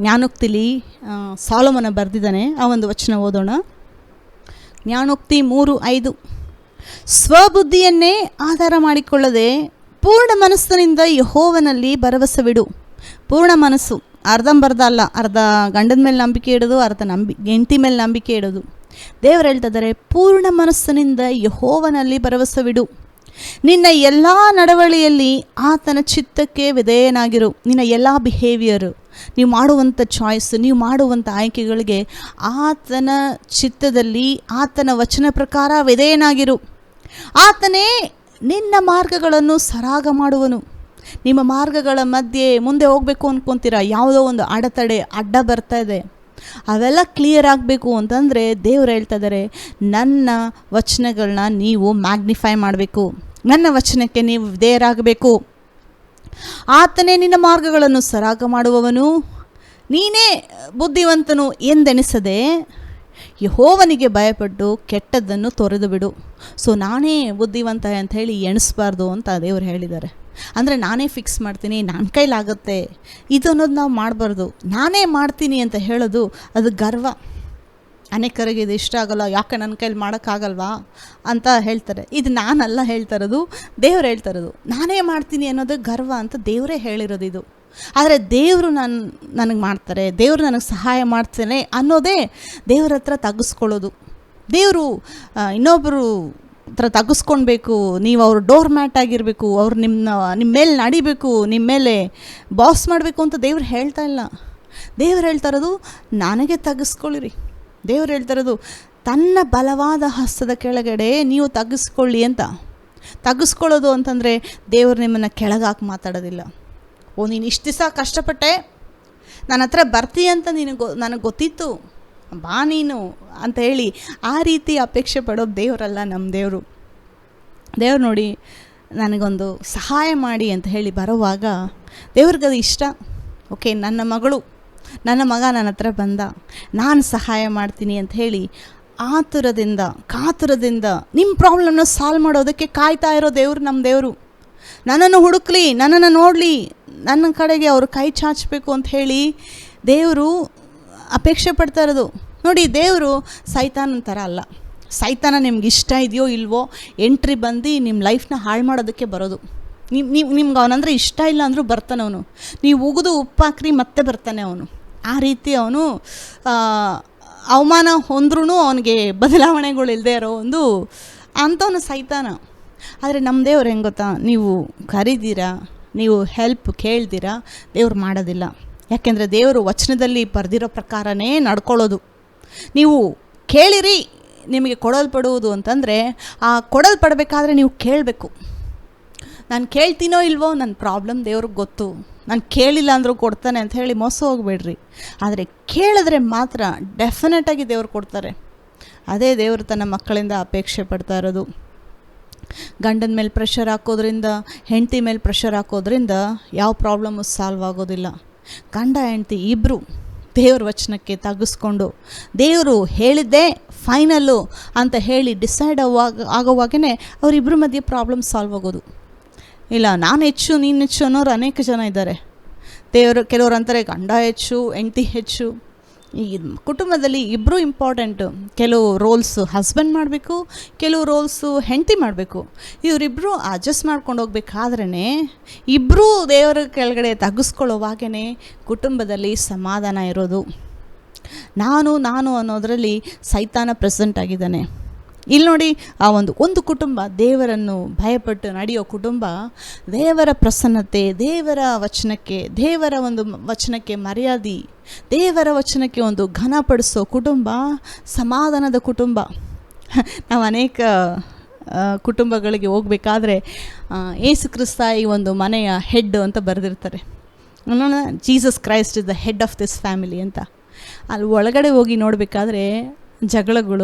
ಜ್ಞಾನೋಕ್ತಿಲಿ ಸಾಲೋಮನ ಬರೆದಿದ್ದಾನೆ, ಆ ಒಂದು ವಚನ ಓದೋಣ. ಜ್ಞಾನೋಕ್ತಿ 3:5. ಸ್ವಬುದ್ಧಿಯನ್ನೇ ಆಧಾರ ಮಾಡಿಕೊಳ್ಳದೆ ಪೂರ್ಣ ಮನಸ್ಸಿನಿಂದ ಯೆಹೋವನಲ್ಲಿ ಭರವಸವಿಡು. ಪೂರ್ಣ ಮನಸ್ಸು, ಅರ್ಧಂಬರ್ಧ ಅಲ್ಲ. ಅರ್ಧ ಗಂಡನ ಮೇಲೆ ನಂಬಿಕೆ ಇಡೋದು, ಅರ್ಧ ಹೆಂಡತಿ ಮೇಲೆ ನಂಬಿಕೆ ಇಡೋದು. ದೇವರು ಹೇಳ್ತಿದ್ದಾರೆ, ಪೂರ್ಣ ಮನಸ್ಸಿನಿಂದ ಯೆಹೋವನಲ್ಲಿ ಭರವಸವಿಡು. ನಿನ್ನ ಎಲ್ಲ ನಡವಳಿಯಲ್ಲಿ ಆತನ ಚಿತ್ತಕ್ಕೆ ವಿಧೇಯನಾಗಿರು. ನಿನ್ನ ಎಲ್ಲ ಬಿಹೇವಿಯರು, ನೀವು ಮಾಡುವಂಥ ಚಾಯ್ಸ್, ನೀವು ಮಾಡುವಂಥ ಆಯ್ಕೆಗಳಿಗೆ ಆತನ ಚಿತ್ತದಲ್ಲಿ, ಆತನ ವಚನ ಪ್ರಕಾರ ವಿಧೇಯನಾಗಿರು. ಆತನೇ ನಿನ್ನ ಮಾರ್ಗಗಳನ್ನು ಸರಾಗ ಮಾಡುವನು. ನಿಮ್ಮ ಮಾರ್ಗಗಳ ಮಧ್ಯೆ ಮುಂದೆ ಹೋಗಬೇಕು ಅಂದ್ಕೊತೀರ, ಯಾವುದೋ ಒಂದು ಅಡೆತಡೆ ಅಡ್ಡ ಬರ್ತಾ ಇದೆ, ಅವೆಲ್ಲ ಕ್ಲಿಯರ್ ಆಗಬೇಕು ಅಂತಂದರೆ ದೇವ್ರು ಹೇಳ್ತಾ ಇದ್ದಾರೆ, ನನ್ನ ವಚನಗಳನ್ನ ನೀವು ಮ್ಯಾಗ್ನಿಫೈ ಮಾಡಬೇಕು, ನನ್ನ ವಚನಕ್ಕೆ ನೀವು ವಿಧೇಯರಾಗಬೇಕು. ಆತನೇ ನಿನ್ನ ಮಾರ್ಗಗಳನ್ನು ಸರಾಗ ಮಾಡುವವನು. ನೀನೇ ಬುದ್ಧಿವಂತನು ಎಂದೆನಿಸದೆ ಯೆಹೋವನಿಗೆ ಭಯಪಟ್ಟು ಕೆಟ್ಟದ್ದನ್ನು ತೊರೆದು ಬಿಡು. ಸೊ ನಾನೇ ಬುದ್ಧಿವಂತ ಅಂತ ಹೇಳಿ ಎಣಿಸ್ಬಾರ್ದು ಅಂತ ದೇವರು ಹೇಳಿದ್ದಾರೆ. ಅಂದರೆ ನಾನೇ ಫಿಕ್ಸ್ ಮಾಡ್ತೀನಿ, ನನ್ನ ಕೈಲಾಗುತ್ತೆ ಇದು ಅನ್ನೋದು ನಾವು ಮಾಡಬಾರ್ದು. ನಾನೇ ಮಾಡ್ತೀನಿ ಅಂತ ಹೇಳೋದು ಅದು ಗರ್ವ. ಅನೇಕರಿಗೆ ಇದು ಇಷ್ಟ ಆಗಲ್ಲ, ಯಾಕೆ ನನ್ನ ಕೈಲಿ ಮಾಡೋಕ್ಕಾಗಲ್ವಾ ಅಂತ ಹೇಳ್ತಾರೆ. ಇದು ನಾನಲ್ಲ ಹೇಳ್ತಾ ಇರೋದು, ದೇವ್ರು ಹೇಳ್ತಾ ಇರೋದು. ನಾನೇ ಮಾಡ್ತೀನಿ ಅನ್ನೋದು ಗರ್ವ ಅಂತ ದೇವರೇ ಹೇಳಿರೋದು ಇದು. ಆದರೆ ದೇವರು ನನಗೆ ಮಾಡ್ತಾರೆ, ದೇವರು ನನಗೆ ಸಹಾಯ ಮಾಡ್ತಾನೆ ಅನ್ನೋದೇ ದೇವ್ರ ಹತ್ರ ತಗ್ಗಿಸ್ಕೊಳ್ಳೋದು. ದೇವರು ಇನ್ನೊಬ್ಬರು ಹತ್ರ ತಗ್ಗಿಸ್ಕೊಳ್ಬೇಕು, ನೀವು ಅವ್ರ ಡೋರ್ ಮ್ಯಾಟ್ ಆಗಿರಬೇಕು, ಅವ್ರು ನಿಮ್ಮ ಮೇಲೆ ನಡಿಬೇಕು, ನಿಮ್ಮ ಮೇಲೆ ಬಾಸ್ ಮಾಡಬೇಕು ಅಂತ ದೇವ್ರು ಹೇಳ್ತಾ ಇಲ್ಲ. ದೇವ್ರು ಹೇಳ್ತಾ ಇರೋದು ನನಗೆ ತಗ್ಗಿಸ್ಕೊಳ್ಳಿರಿ. ದೇವ್ರು ಹೇಳ್ತಾ ಇರೋದು ತನ್ನ ಬಲವಾದ ಹಸ್ತದ ಕೆಳಗಡೆ ನೀವು ತಗ್ಗಿಸ್ಕೊಳ್ಳಿ ಅಂತ. ತಗ್ಗಿಸ್ಕೊಳ್ಳೋದು ಅಂತಂದರೆ ದೇವ್ರು ನಿಮ್ಮನ್ನು ಕೆಳಗಾಕಿ ಮಾತಾಡೋದಿಲ್ಲ. ಓ ನೀನು ಇಷ್ಟು ದಿವಸ ಕಷ್ಟಪಟ್ಟೆ, ನನ್ನ ಹತ್ರ ಬರ್ತೀಯ ಅಂತ ನನಗೆ ಗೊತ್ತಿತ್ತು, ಬಾ ನೀನು ಅಂತ ಹೇಳಿ ಆ ರೀತಿ ಅಪೇಕ್ಷೆ ಪಡೋದು ದೇವರಲ್ಲ ನಮ್ಮ ದೇವರು. ದೇವ್ರು ನೋಡಿ ನನಗೊಂದು ಸಹಾಯ ಮಾಡಿ ಅಂತ ಹೇಳಿ ಬರೋವಾಗ ದೇವ್ರಿಗದು ಇಷ್ಟ. ಓಕೆ, ನನ್ನ ಮಗ ನನ್ನ ಹತ್ರ ಬಂದ, ನಾನು ಸಹಾಯ ಮಾಡ್ತೀನಿ ಅಂತ ಹೇಳಿ ಕಾತುರದಿಂದ ನಿಮ್ಮ ಪ್ರಾಬ್ಲಮ್ನ ಸಾಲ್ವ್ ಮಾಡೋದಕ್ಕೆ ಕಾಯ್ತಾ ಇರೋ ದೇವರು ನಮ್ಮ ದೇವರು. ನನ್ನನ್ನು ಹುಡುಕ್ಲಿ, ನನ್ನನ್ನು ನೋಡಲಿ, ನನ್ನ ಕಡೆಗೆ ಅವರು ಕೈ ಚಾಚಬೇಕು ಅಂತ ಹೇಳಿ ದೇವರು ಅಪೇಕ್ಷೆ ಪಡ್ತಾ ಇರೋದು. ನೋಡಿ, ದೇವರು ಸೈತಾನನ ಥರ ಅಲ್ಲ. ಸೈತಾನ ನಿಮ್ಗೆ ಇಷ್ಟ ಇದೆಯೋ ಇಲ್ವೋ ಎಂಟ್ರಿ ಬಂದು ನಿಮ್ಮ ಲೈಫ್ನ ಹಾಳು ಮಾಡೋದಕ್ಕೆ ಬರೋದು. ನಿಮ್ಗೆ ಅವನಂದರೆ ಇಷ್ಟ ಇಲ್ಲ ಅಂದರೂ ಬರ್ತಾನೆ ಅವನು. ನೀವು ಉಗಿದು ಉಪ್ಪಾಕ್ರಿ ಮತ್ತೆ ಬರ್ತಾನೆ ಅವನು. ಆ ರೀತಿ ಅವನು ಅವಮಾನ ಹೊಂದ್ರೂ ಅವನಿಗೆ ಬದಲಾವಣೆಗಳಿಲ್ಲದೆ ಇರೋ ಒಂದು ಅಂಥವನು ಸೈತಾನ. ಆದರೆ ನಮ್ಮ ದೇವ್ರು ಹೆಂಗೆ ಗೊತ್ತಾ, ನೀವು ಕರೀತೀರಾ, ನೀವು ಹೆಲ್ಪ್ ಕೇಳ್ತೀರಾ, ದೇವ್ರು ಮಾಡೋದಿಲ್ಲ. ಯಾಕೆಂದರೆ ದೇವರು ವಚನದಲ್ಲಿ ಬರೆದಿರೋ ಪ್ರಕಾರನೇ ನಡ್ಕೊಳ್ಳೋದು. ನೀವು ಕೇಳಿರಿ ನಿಮಗೆ ಕೊಡಲ್ಪಡುವುದು ಅಂತಂದರೆ ಆ ಕೊಡಲ್ಪಡಬೇಕಾದ್ರೆ ನೀವು ಕೇಳಬೇಕು. ನಾನು ಕೇಳ್ತೀನೋ ಇಲ್ವೋ ನನ್ನ ಪ್ರಾಬ್ಲಮ್ ದೇವ್ರಿಗೆ ಗೊತ್ತು, ನಾನು ಕೇಳಿಲ್ಲ ಅಂದರೂ ಕೊಡ್ತಾನೆ ಅಂತ ಹೇಳಿ ಮೋಸ ಹೋಗಬೇಡ್ರಿ. ಆದರೆ ಕೇಳಿದ್ರೆ ಮಾತ್ರ ಡೆಫಿನೆಟಾಗಿ ದೇವ್ರು ಕೊಡ್ತಾರೆ. ಅದೇ ದೇವರು ತನ್ನ ಮಕ್ಕಳಿಂದ ಅಪೇಕ್ಷೆ ಪಡ್ತಾ ಇರೋದು. ಗಂಡನ ಮೇಲೆ ಪ್ರೆಷರ್ ಹಾಕೋದ್ರಿಂದ, ಹೆಂಡತಿ ಮೇಲೆ ಪ್ರೆಷರ್ ಹಾಕೋದ್ರಿಂದ ಯಾವ ಪ್ರಾಬ್ಲಮ್ಮು ಸಾಲ್ವ್ ಆಗೋದಿಲ್ಲ. ಗಂಡ ಹೆಂಡತಿ ಇಬ್ಬರು ದೇವ್ರ ವಚನಕ್ಕೆ ತಗ್ಗಿಸ್ಕೊಂಡು ದೇವರು ಹೇಳಿದ್ದೇ ಫೈನಲ್ಲು ಅಂತ ಹೇಳಿ ಡಿಸೈಡ್ ಆಗೋವಾಗೇ ಅವರಿಬ್ಬರ ಮಧ್ಯೆ ಪ್ರಾಬ್ಲಮ್ ಸಾಲ್ವ್ ಆಗೋದು. ಇಲ್ಲ ನಾನು ಹೆಚ್ಚು ನೀನು ಹೆಚ್ಚು ಅನ್ನೋರು ಅನೇಕ ಜನ ಇದ್ದಾರೆ. ಕೆಲವರು ಅಂತಾರೆ ಗಂಡ ಹೆಚ್ಚು ಹೆಂಡತಿ ಹೆಚ್ಚು. ಈ ಕುಟುಂಬದಲ್ಲಿ ಇಬ್ಬರು ಇಂಪಾರ್ಟೆಂಟು. ಕೆಲವು ರೋಲ್ಸು ಹಸ್ಬೆಂಡ್ ಮಾಡಬೇಕು, ಕೆಲವು ರೋಲ್ಸು ಹೆಂಡತಿ ಮಾಡಬೇಕು. ಇವರಿಬ್ಬರು ಅಡ್ಜಸ್ಟ್ ಮಾಡ್ಕೊಂಡು ಹೋಗ್ಬೇಕಾದ್ರೇ ಇಬ್ಬರೂ ದೇವರ ಕೆಳಗಡೆ ತಗ್ಗಿಸ್ಕೊಳ್ಳೋವಾಗೇ ಕುಟುಂಬದಲ್ಲಿ ಸಮಾಧಾನ ಇರೋದು. ನಾನು ಅನ್ನೋದರಲ್ಲಿ ಸೈತಾನ ಪ್ರೆಸೆಂಟ್ ಆಗಿದ್ದಾನೆ. ಇಲ್ಲಿ ನೋಡಿ, ಆ ಒಂದು ಕುಟುಂಬ ದೇವರನ್ನು ಭಯಪಟ್ಟು ನಡೆಯೋ ಕುಟುಂಬ, ದೇವರ ಪ್ರಸನ್ನತೆ, ದೇವರ ವಚನಕ್ಕೆ ಮರ್ಯಾದೆ, ದೇವರ ವಚನಕ್ಕೆ ಒಂದು ಘನಪಡಿಸೋ ಕುಟುಂಬ ಸಮಾಧಾನದ ಕುಟುಂಬ. ನಾವು ಅನೇಕ ಕುಟುಂಬಗಳಿಗೆ ಹೋಗಬೇಕಾದ್ರೆ ಯೇಸು ಕ್ರಿಸ್ತ ಈ ಒಂದು ಮನೆಯ ಹೆಡ್ ಅಂತ ಬರೆದಿರ್ತಾರೆ. Jesus Christ is the head of this family ಅಂತ. ಅಲ್ಲಿ ಒಳಗಡೆ ಹೋಗಿ ನೋಡಬೇಕಾದ್ರೆ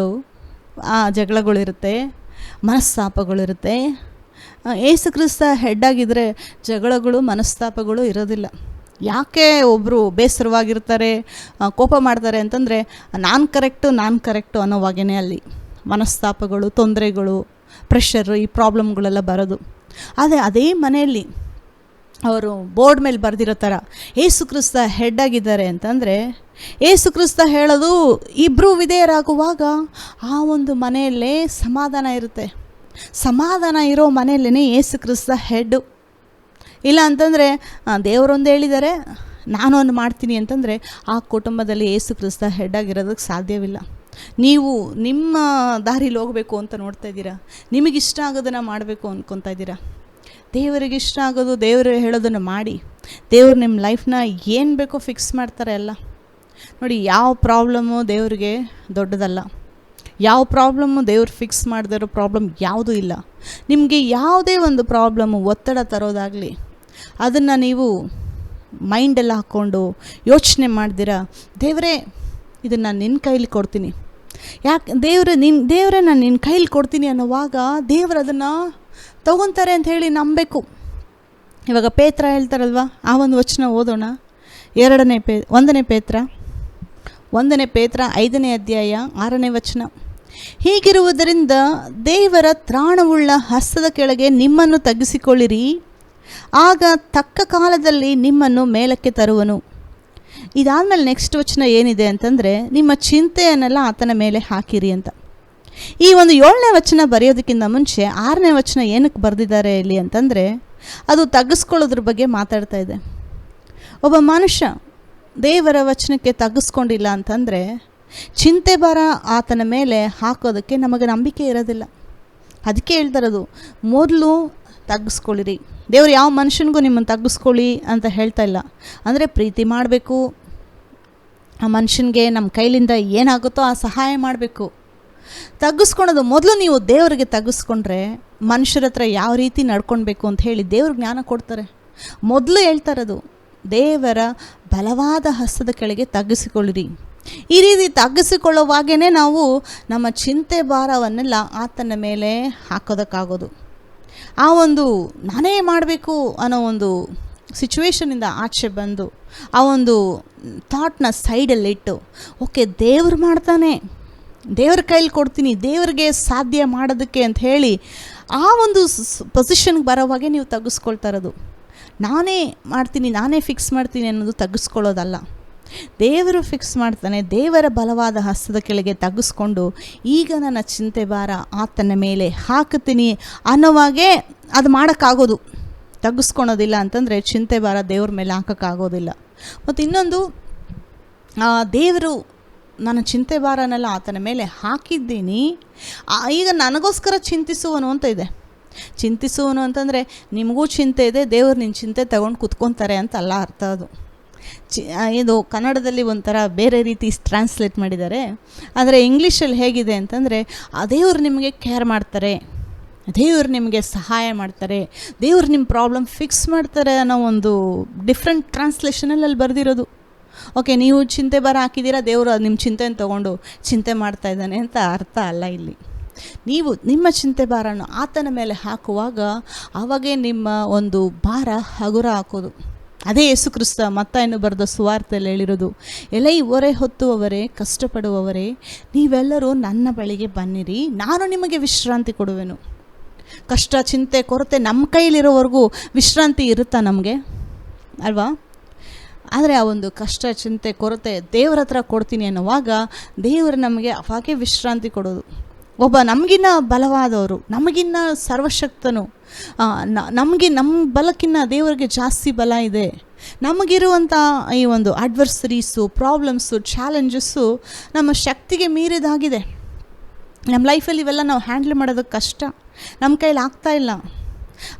ಜಗಳಗಳಿರುತ್ತೆ, ಮನಸ್ತಾಪಗಳಿರುತ್ತೆ. ಯೇಸು ಕ್ರಿಸ್ತ ಹೆಡ್ಡಾಗಿದ್ದರೆ ಜಗಳಗಳು ಮನಸ್ತಾಪಗಳು ಇರೋದಿಲ್ಲ. ಯಾಕೆ ಒಬ್ಬರು ಬೇಸರವಾಗಿರ್ತಾರೆ, ಕೋಪ ಮಾಡ್ತಾರೆ ಅಂತಂದರೆ ನಾನು ಕರೆಕ್ಟು ಅನ್ನೋವಾಗೇ ಅಲ್ಲಿ ಮನಸ್ತಾಪಗಳು, ತೊಂದರೆಗಳು, ಪ್ರೆಷರು, ಈ ಪ್ರಾಬ್ಲಮ್ಗಳೆಲ್ಲ ಬರೋದು. ಆದರೆ ಅದೇ ಮನೆಯಲ್ಲಿ ಅವರು ಬೋರ್ಡ್ ಮೇಲೆ ಬರೆದಿರೋ ಥರ ಯೇಸು ಕ್ರಿಸ್ತ ಹೆಡ್ಡಾಗಿದ್ದಾರೆ ಅಂತಂದರೆ ಯೇಸು ಕ್ರಿಸ್ತ ಹೇಳೋದು ಇಬ್ಬರು ವಿಧೇಯರಾಗುವಾಗ ಆ ಒಂದು ಮನೆಯಲ್ಲೇ ಸಮಾಧಾನ ಇರುತ್ತೆ. ಸಮಾಧಾನ ಇರೋ ಮನೆಯಲ್ಲೇ ಯೇಸು ಕ್ರಿಸ್ತ ಹೆಡ್ಡು. ಇಲ್ಲ ಅಂತಂದರೆ ದೇವರೊಂದು ಹೇಳಿದ್ದಾರೆ, ನಾನು ಒಂದು ಮಾಡ್ತೀನಿ ಅಂತಂದರೆ ಆ ಕುಟುಂಬದಲ್ಲಿ ಯೇಸು ಕ್ರಿಸ್ತ ಹೆಡ್ಡಾಗಿರೋದಕ್ಕೆ ಸಾಧ್ಯವಿಲ್ಲ. ನೀವು ನಿಮ್ಮ ದಾರಿಲಿ ಹೋಗಬೇಕು ಅಂತ ನೋಡ್ತಾ ಇದ್ದೀರಾ, ನಿಮಗಿಷ್ಟ ಆಗೋದನ್ನು ಮಾಡಬೇಕು ಅಂದ್ಕೊತಾ ಇದ್ದೀರಾ. ದೇವರಿಗೆ ಇಷ್ಟ ಆಗೋದು, ದೇವರು ಹೇಳೋದನ್ನು ಮಾಡಿ, ದೇವ್ರು ನಿಮ್ಮ ಲೈಫ್ನ ಏನು ಬೇಕೋ ಫಿಕ್ಸ್ ಮಾಡ್ತಾರೆ ಎಲ್ಲ. ನೋಡಿ, ಯಾವ ಪ್ರಾಬ್ಲಮ್ಮು ದೇವರಿಗೆ ದೊಡ್ಡದಲ್ಲ, ಯಾವ ಪ್ರಾಬ್ಲಮ್ಮು ದೇವ್ರು ಫಿಕ್ಸ್ ಮಾಡದಿರೋ ಪ್ರಾಬ್ಲಮ್ ಯಾವುದೂ ಇಲ್ಲ. ನಿಮಗೆ ಯಾವುದೇ ಒಂದು ಪ್ರಾಬ್ಲಮ್ಮು ಒತ್ತಡ ತರೋದಾಗಲಿ ಅದನ್ನು ನೀವು ಮೈಂಡಲ್ಲಿ ಹಾಕ್ಕೊಂಡು ಯೋಚನೆ ಮಾಡ್ದಿರ, ದೇವರೇ ಇದನ್ನು ನಾನು ನಿನ್ನ ಕೈಲಿ ಕೊಡ್ತೀನಿ, ಯಾಕೆ ದೇವರೇ ನಾನು ನಿನ್ನ ಕೈಲಿ ಕೊಡ್ತೀನಿ ಅನ್ನೋವಾಗ ದೇವರು ಅದನ್ನು ತಗೊತಾರೆ ಅಂತ ಹೇಳಿ ನಂಬಬೇಕು. ಇವಾಗ ಪೇತ್ರ ಹೇಳ್ತಾರಲ್ವ, ಆ ಒಂದು ವಚನ ಓದೋಣ. 1 ಪೇತ್ರ 5ನೇ ಅಧ್ಯಾಯ 6ನೇ ವಚನ. ಹೀಗಿರುವುದರಿಂದ ದೇವರ ತ್ರಾಣವುಳ್ಳ ಹಸ್ತದ ಕೆಳಗೆ ನಿಮ್ಮನ್ನು ತಗ್ಗಿಸಿಕೊಳ್ಳಿರಿ, ಆಗ ತಕ್ಕ ಕಾಲದಲ್ಲಿ ನಿಮ್ಮನ್ನು ಮೇಲಕ್ಕೆ ತರುವನು. ಇದಾದಮೇಲೆ ನೆಕ್ಸ್ಟ್ ವಚನ ಏನಿದೆ ಅಂತಂದರೆ, ನಿಮ್ಮ ಚಿಂತೆಯನ್ನೆಲ್ಲ ಆತನ ಮೇಲೆ ಹಾಕಿರಿ ಅಂತ. ಈ ಒಂದು 7ನೇ ವಚನ ಬರೆಯೋದಕ್ಕಿಂತ ಮುಂಚೆ 6ನೇ ವಚನ ಏನಕ್ಕೆ ಬರೆದಿದ್ದಾರೆ ಇಲ್ಲಿ ಅಂತಂದರೆ, ಅದು ತಗ್ಗಿಸ್ಕೊಳ್ಳೋದ್ರ ಬಗ್ಗೆ ಮಾತಾಡ್ತಾ ಇದೆ. ಒಬ್ಬ ಮನುಷ್ಯ ದೇವರ ವಚನಕ್ಕೆ ತಗ್ಗಿಸ್ಕೊಂಡಿಲ್ಲ ಅಂತಂದರೆ ಚಿಂತೆ ಭಾರ ಆತನ ಮೇಲೆ ಹಾಕೋದಕ್ಕೆ ನಮಗೆ ನಂಬಿಕೆ ಇರೋದಿಲ್ಲ. ಅದಕ್ಕೆ ಹೇಳ್ತಾರದು, ಮೊದಲು ತಗ್ಗಿಸ್ಕೊಳ್ಳಿರಿ. ದೇವರು ಯಾವ ಮನುಷ್ಯನಿಗೂ ನಿಮ್ಮನ್ನು ತಗ್ಗಿಸ್ಕೊಳ್ಳಿ ಅಂತ ಹೇಳ್ತಾ ಇಲ್ಲ. ಅಂದರೆ ಪ್ರೀತಿ ಮಾಡಬೇಕು, ಆ ಮನುಷ್ಯನಿಗೆ ನಮ್ಮ ಕೈಲಿಂದ ಏನಾಗುತ್ತೋ ಆ ಸಹಾಯ ಮಾಡಬೇಕು. ತಗ್ಗಿಸ್ಕೊಳೋದು ಮೊದಲು ನೀವು ದೇವರಿಗೆ ತಗ್ಗಿಸ್ಕೊಂಡ್ರೆ ಮನುಷ್ಯರ ಹತ್ರ ಯಾವ ರೀತಿ ನಡ್ಕೊಳ್ಬೇಕು ಅಂತ ಹೇಳಿ ದೇವ್ರ ಜ್ಞಾನ ಕೊಡ್ತಾರೆ. ಮೊದಲು ಹೇಳ್ತಾರದು, ದೇವರ ಬಲವಾದ ಹಸ್ತದ ಕೆಳಗೆ ತಗ್ಗಿಸಿಕೊಳ್ಳಿರಿ. ಈ ರೀತಿ ತಗ್ಗಿಸಿಕೊಳ್ಳುವಾಗೇ ನಾವು ನಮ್ಮ ಚಿಂತೆ ಭಾರವನ್ನೆಲ್ಲ ಆತನ ಮೇಲೆ ಹಾಕೋದಕ್ಕಾಗೋದು. ಆ ಒಂದು ನಾನೇ ಮಾಡಬೇಕು ಅನ್ನೋ ಒಂದು ಸಿಚುವೇಶನಿಂದ ಆಚೆ ಬಂದು ಆ ಒಂದು ಥಾಟ್ನ ಸೈಡಲ್ಲಿಟ್ಟು, ಓಕೆ ದೇವ್ರು ಮಾಡ್ತಾನೆ, ದೇವ್ರ ಕೈಲಿ ಕೊಡ್ತೀನಿ, ದೇವ್ರಿಗೆ ಸಾಧ್ಯ ಮಾಡೋದಕ್ಕೆ ಅಂತ ಹೇಳಿ ಆ ಒಂದು ಪೊಸಿಷನ್ಗೆ ಬರೋವಾಗೆ ನೀವು ತಗ್ಗಿಸ್ಕೊಳ್ತಾ ಇರೋದು. ನಾನೇ ಮಾಡ್ತೀನಿ, ನಾನೇ ಫಿಕ್ಸ್ ಮಾಡ್ತೀನಿ ಅನ್ನೋದು ತಗ್ಗಿಸ್ಕೊಳ್ಳೋದಲ್ಲ. ದೇವರು ಫಿಕ್ಸ್ ಮಾಡ್ತಾನೆ. ದೇವರ ಬಲವಾದ ಹಸ್ತದ ಕೆಳಗೆ ತಗ್ಗಿಸ್ಕೊಂಡು ಈಗ ನನ್ನ ಚಿಂತೆ ಭಾರ ಆತನ ಮೇಲೆ ಹಾಕುತ್ತೀನಿ ಅನ್ನೋವಾಗೇ ಅದು ಮಾಡೋಕ್ಕಾಗೋದು. ತಗ್ಗಿಸ್ಕೊಳೋದಿಲ್ಲ ಅಂತಂದರೆ ಚಿಂತೆ ಭಾರ ದೇವ್ರ ಮೇಲೆ ಹಾಕೋಕ್ಕಾಗೋದಿಲ್ಲ. ಮತ್ತು ಇನ್ನೊಂದು, ದೇವರು ನನ್ನ ಚಿಂತೆ ಭಾರನೆಲ್ಲ ಆತನ ಮೇಲೆ ಹಾಕಿದ್ದೀನಿ, ಈಗ ನನಗೋಸ್ಕರ ಚಿಂತಿಸುವನು ಅಂತ ಇದೆ. ಚಿಂತಿಸುವನು ಅಂತಂದರೆ ನಿಮಗೂ ಚಿಂತೆ ಇದೆ, ದೇವರು ನಿನ್ನ ಚಿಂತೆ ತಗೊಂಡು ಕುತ್ಕೊತಾರೆ ಅಂತ ಅಲ್ಲ ಅರ್ಥ. ಅದು ಇದು ಕನ್ನಡದಲ್ಲಿ ಒಂಥರ ಬೇರೆ ರೀತಿ ಟ್ರಾನ್ಸ್ಲೇಟ್ ಮಾಡಿದ್ದಾರೆ. ಆದರೆ ಇಂಗ್ಲೀಷಲ್ಲಿ ಹೇಗಿದೆ ಅಂತಂದರೆ, ದೇವರು ನಿಮಗೆ ಕೇರ್ ಮಾಡ್ತಾರೆ, ದೇವರು ನಿಮಗೆ ಸಹಾಯ ಮಾಡ್ತಾರೆ, ದೇವರು ನಿಮ್ಮ ಪ್ರಾಬ್ಲಮ್ ಫಿಕ್ಸ್ ಮಾಡ್ತಾರೆ ಅನ್ನೋ ಒಂದು ಡಿಫ್ರೆಂಟ್ ಟ್ರಾನ್ಸ್ಲೇಷನಲ್ಲಿ ಅಲ್ಲಿ ಬರೆದಿರೋದು. ಓಕೆ, ನೀವು ಚಿಂತೆ ಭಾರ ಹಾಕಿದ್ದೀರಾ, ದೇವರು ನಿಮ್ಮ ಚಿಂತೆಯನ್ನು ತೊಗೊಂಡು ಚಿಂತೆ ಮಾಡ್ತಾಯಿದ್ದಾನೆ ಅಂತ ಅರ್ಥ ಅಲ್ಲ ಇಲ್ಲಿ. ನೀವು ನಿಮ್ಮ ಚಿಂತೆ ಭಾರನ ಆತನ ಮೇಲೆ ಹಾಕುವಾಗ ಆವಾಗೇ ನಿಮ್ಮ ಒಂದು ಭಾರ ಹಗುರ ಹಾಕೋದು. ಅದೇ ಯೇಸು ಕ್ರಿಸ್ತ ಮತ್ತಾಯನು ಬರೆದ ಸುವಾರ್ತೆಯಲ್ಲಿ ಹೇಳಿರೋದು, ಎಲೈ ಹೊರೆ ಹೊತ್ತುವವರೇ, ಕಷ್ಟಪಡುವವರೇ, ನೀವೆಲ್ಲರೂ ನನ್ನ ಬಳಿಗೆ ಬನ್ನಿರಿ, ನಾನು ನಿಮಗೆ ವಿಶ್ರಾಂತಿ ಕೊಡುವೆನು. ಕಷ್ಟ, ಚಿಂತೆ, ಕೊರತೆ ನಮ್ಮ ಕೈಲಿರೋವರೆಗೂ ವಿಶ್ರಾಂತಿ ಇರುತ್ತಾ ನಮಗೆ? ಅಲ್ವಾ? ಆದರೆ ಆ ಒಂದು ಕಷ್ಟ, ಚಿಂತೆ, ಕೊರತೆ ದೇವ್ರ ಹತ್ರ ಕೊಡ್ತೀನಿ ಅನ್ನುವಾಗ ದೇವರು ನಮಗೆ ಅವಾಗೇ ವಿಶ್ರಾಂತಿ ಕೊಡೋದು. ಒಬ್ಬ ನಮಗಿನ್ನ ಬಲವಾದವರು, ನಮಗಿನ್ನ ಸರ್ವಶಕ್ತನು, ನಮ್ಮ ಬಲಕ್ಕಿನ್ನ ದೇವರಿಗೆ ಜಾಸ್ತಿ ಬಲ ಇದೆ. ನಮಗಿರುವಂಥ ಈ ಒಂದು ಅಡ್ವರ್ಸರೀಸು, ಪ್ರಾಬ್ಲಮ್ಸು, ಚಾಲೆಂಜಸ್ಸು ನಮ್ಮ ಶಕ್ತಿಗೆ ಮೀರಿದಾಗಿದೆ. ನಮ್ಮ ಲೈಫಲ್ಲಿ ಇವೆಲ್ಲ ನಾವು ಹ್ಯಾಂಡ್ಲ್ ಮಾಡೋದಕ್ಕೆ ಕಷ್ಟ, ನಮ್ಮ ಕೈಲಿ ಆಗ್ತಾಯಿಲ್ಲ.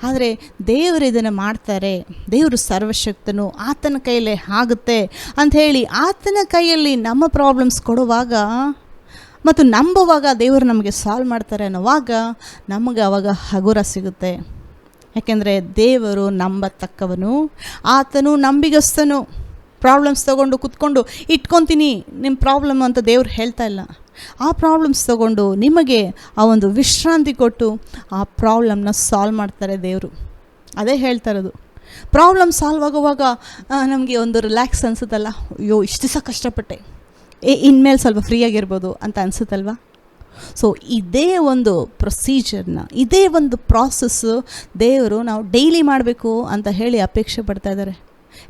ಆದರೆ ದೇವರು ಇದನ್ನು ಮಾಡ್ತಾರೆ, ದೇವರು ಸರ್ವಶಕ್ತನು, ಆತನ ಕೈಯಲ್ಲೇ ಆಗುತ್ತೆ ಅಂಥೇಳಿ ಆತನ ಕೈಯಲ್ಲಿ ನಮ್ಮ ಪ್ರಾಬ್ಲಮ್ಸ್ ಕೊಡುವಾಗ ಮತ್ತು ನಂಬುವಾಗ ದೇವರು ನಮಗೆ ಸಾಲ್ವ್ ಮಾಡ್ತಾರೆ ಅನ್ನೋವಾಗ ನಮಗೆ ಆವಾಗ ಹಗುರ ಸಿಗುತ್ತೆ. ಯಾಕೆಂದರೆ ದೇವರು ನಂಬತಕ್ಕವನು, ಆತನು ನಂಬಿಗಸ್ತನು. ಪ್ರಾಬ್ಲಮ್ಸ್ ತೊಗೊಂಡು ಕುತ್ಕೊಂಡು ಇಟ್ಕೊತೀನಿ ನಿಮ್ಮ ಪ್ರಾಬ್ಲಮ್ ಅಂತ ದೇವ್ರು ಹೇಳ್ತಾ ಇಲ್ಲ. ಆ ಪ್ರಾಬ್ಲಮ್ಸ್ ತೊಗೊಂಡು ನಿಮಗೆ ಆ ಒಂದು ವಿಶ್ರಾಂತಿ ಕೊಟ್ಟು ಆ ಪ್ರಾಬ್ಲಮ್ನ ಸಾಲ್ವ್ ಮಾಡ್ತಾರೆ ದೇವರು. ಅದೇ ಹೇಳ್ತಾ ಇರೋದು. ಪ್ರಾಬ್ಲಮ್ ಸಾಲ್ವ್ ಆಗುವಾಗ ನಮಗೆ ಒಂದು ರಿಲ್ಯಾಕ್ಸ್ ಅನಿಸುತ್ತಲ್ಲ, ಅಯ್ಯೋ ಇಷ್ಟು ದಿವಸ ಕಷ್ಟಪಟ್ಟೆ, ಇನ್ಮೇಲೆ ಸ್ವಲ್ಪ ಫ್ರೀಯಾಗಿರ್ಬೋದು ಅಂತ ಅನಿಸುತ್ತಲ್ವ. ಸೊ ಇದೇ ಒಂದು ಪ್ರೊಸೀಜರ್ನ, ಇದೇ ಒಂದು ಪ್ರಾಸೆಸ್ಸು ದೇವರು ನಾವು ಡೈಲಿ ಮಾಡಬೇಕು ಅಂತ ಹೇಳಿ ಅಪೇಕ್ಷೆ ಪಡ್ತಾ ಇದ್ದಾರೆ.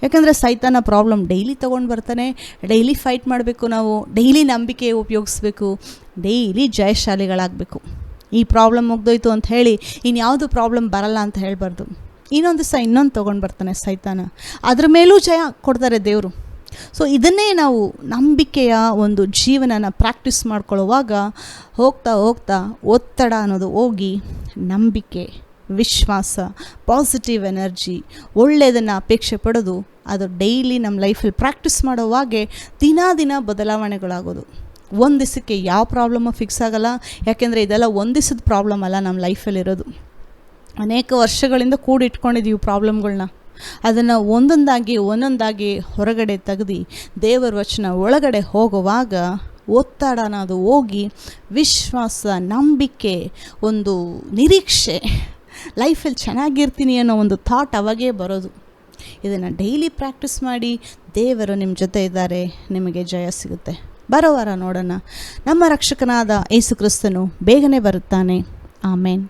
ಯಾಕಂದರೆ ಸೈತಾನ ಪ್ರಾಬ್ಲಮ್ ಡೈಲಿ ತೊಗೊಂಡು ಬರ್ತಾನೆ, ಡೈಲಿ ಫೈಟ್ ಮಾಡಬೇಕು, ನಾವು ಡೈಲಿ ನಂಬಿಕೆ ಉಪಯೋಗಿಸ್ಬೇಕು, ಡೈಲಿ ಜಯಶಾಲಿಗಳಾಗಬೇಕು. ಈ ಪ್ರಾಬ್ಲಮ್ ಮುಗ್ದೋಯ್ತು ಅಂತ ಹೇಳಿ ಇನ್ಯಾವುದು ಪ್ರಾಬ್ಲಮ್ ಬರಲ್ಲ ಅಂತ ಹೇಳಬಾರ್ದು. ಇನ್ನೊಂದು ದಿವಸ ಇನ್ನೊಂದು ತೊಗೊಂಡು ಬರ್ತಾನೆ ಸೈತಾನ, ಅದ್ರ ಮೇಲೂ ಜಯ ಕೊಡ್ತಾರೆ ದೇವರು. ಸೊ ಇದನ್ನೇ ನಾವು ನಂಬಿಕೆಯ ಒಂದು ಜೀವನನ ಪ್ರಾಕ್ಟೀಸ್ ಮಾಡ್ಕೊಳ್ಳುವಾಗ ಹೋಗ್ತಾ ಹೋಗ್ತಾ ಒತ್ತಡ ಅನ್ನೋದು ಹೋಗಿ ನಂಬಿಕೆ, ವಿಶ್ವಾಸ, ಪಾಸಿಟಿವ್ ಎನರ್ಜಿ, ಒಳ್ಳೆಯದನ್ನು ಅಪೇಕ್ಷೆ ಪಡೋದು, ಅದು ಡೈಲಿ ನಮ್ಮ ಲೈಫಲ್ಲಿ ಪ್ರಾಕ್ಟೀಸ್ ಮಾಡೋವಾಗೆ ದಿನ ದಿನ ಬದಲಾವಣೆಗಳಾಗೋದು. ಒಂದು ದಿವಸಕ್ಕೆ ಯಾವ ಪ್ರಾಬ್ಲಮ್ಮು ಫಿಕ್ಸ್ ಆಗಲ್ಲ. ಯಾಕೆಂದರೆ ಇದೆಲ್ಲ ಒಂದು ದಿವಸದ ಪ್ರಾಬ್ಲಮ್ ಅಲ್ಲ, ನಮ್ಮ ಲೈಫಲ್ಲಿರೋದು ಅನೇಕ ವರ್ಷಗಳಿಂದ ಕೂಡಿಟ್ಕೊಂಡಿದ್ದೀವಿ ಪ್ರಾಬ್ಲಮ್ಗಳನ್ನ. ಅದನ್ನು ಒಂದೊಂದಾಗಿ ಹೊರಗಡೆ ತೆಗೆದು ದೇವರ ವಚನ ಒಳಗಡೆ ಹೋಗುವಾಗ ಒತ್ತಡ ಅನ್ನೋದು ಹೋಗಿ ವಿಶ್ವಾಸ, ನಂಬಿಕೆ, ಒಂದು ನಿರೀಕ್ಷೆ, ಲೈಫಲ್ಲಿ ಚೆನ್ನಾಗಿರ್ತೀನಿ ಅನ್ನೋ ಒಂದು ಥಾಟ್ ಅವಾಗೇ ಬರೋದು. ಇದನ್ನು ಡೈಲಿ ಪ್ರಾಕ್ಟೀಸ್ ಮಾಡಿ, ದೇವರು ನಿಮ್ಮ ಜೊತೆ ಇದ್ದಾರೆ, ನಿಮಗೆ ಜಯ ಸಿಗುತ್ತೆ. ಬರೋ ವಾರ ನೋಡೋಣ. ನಮ್ಮ ರಕ್ಷಕನಾದ ಯೇಸು ಕ್ರಿಸ್ತನು ಬೇಗನೆ ಬರುತ್ತಾನೆ. ಆಮೇನ್.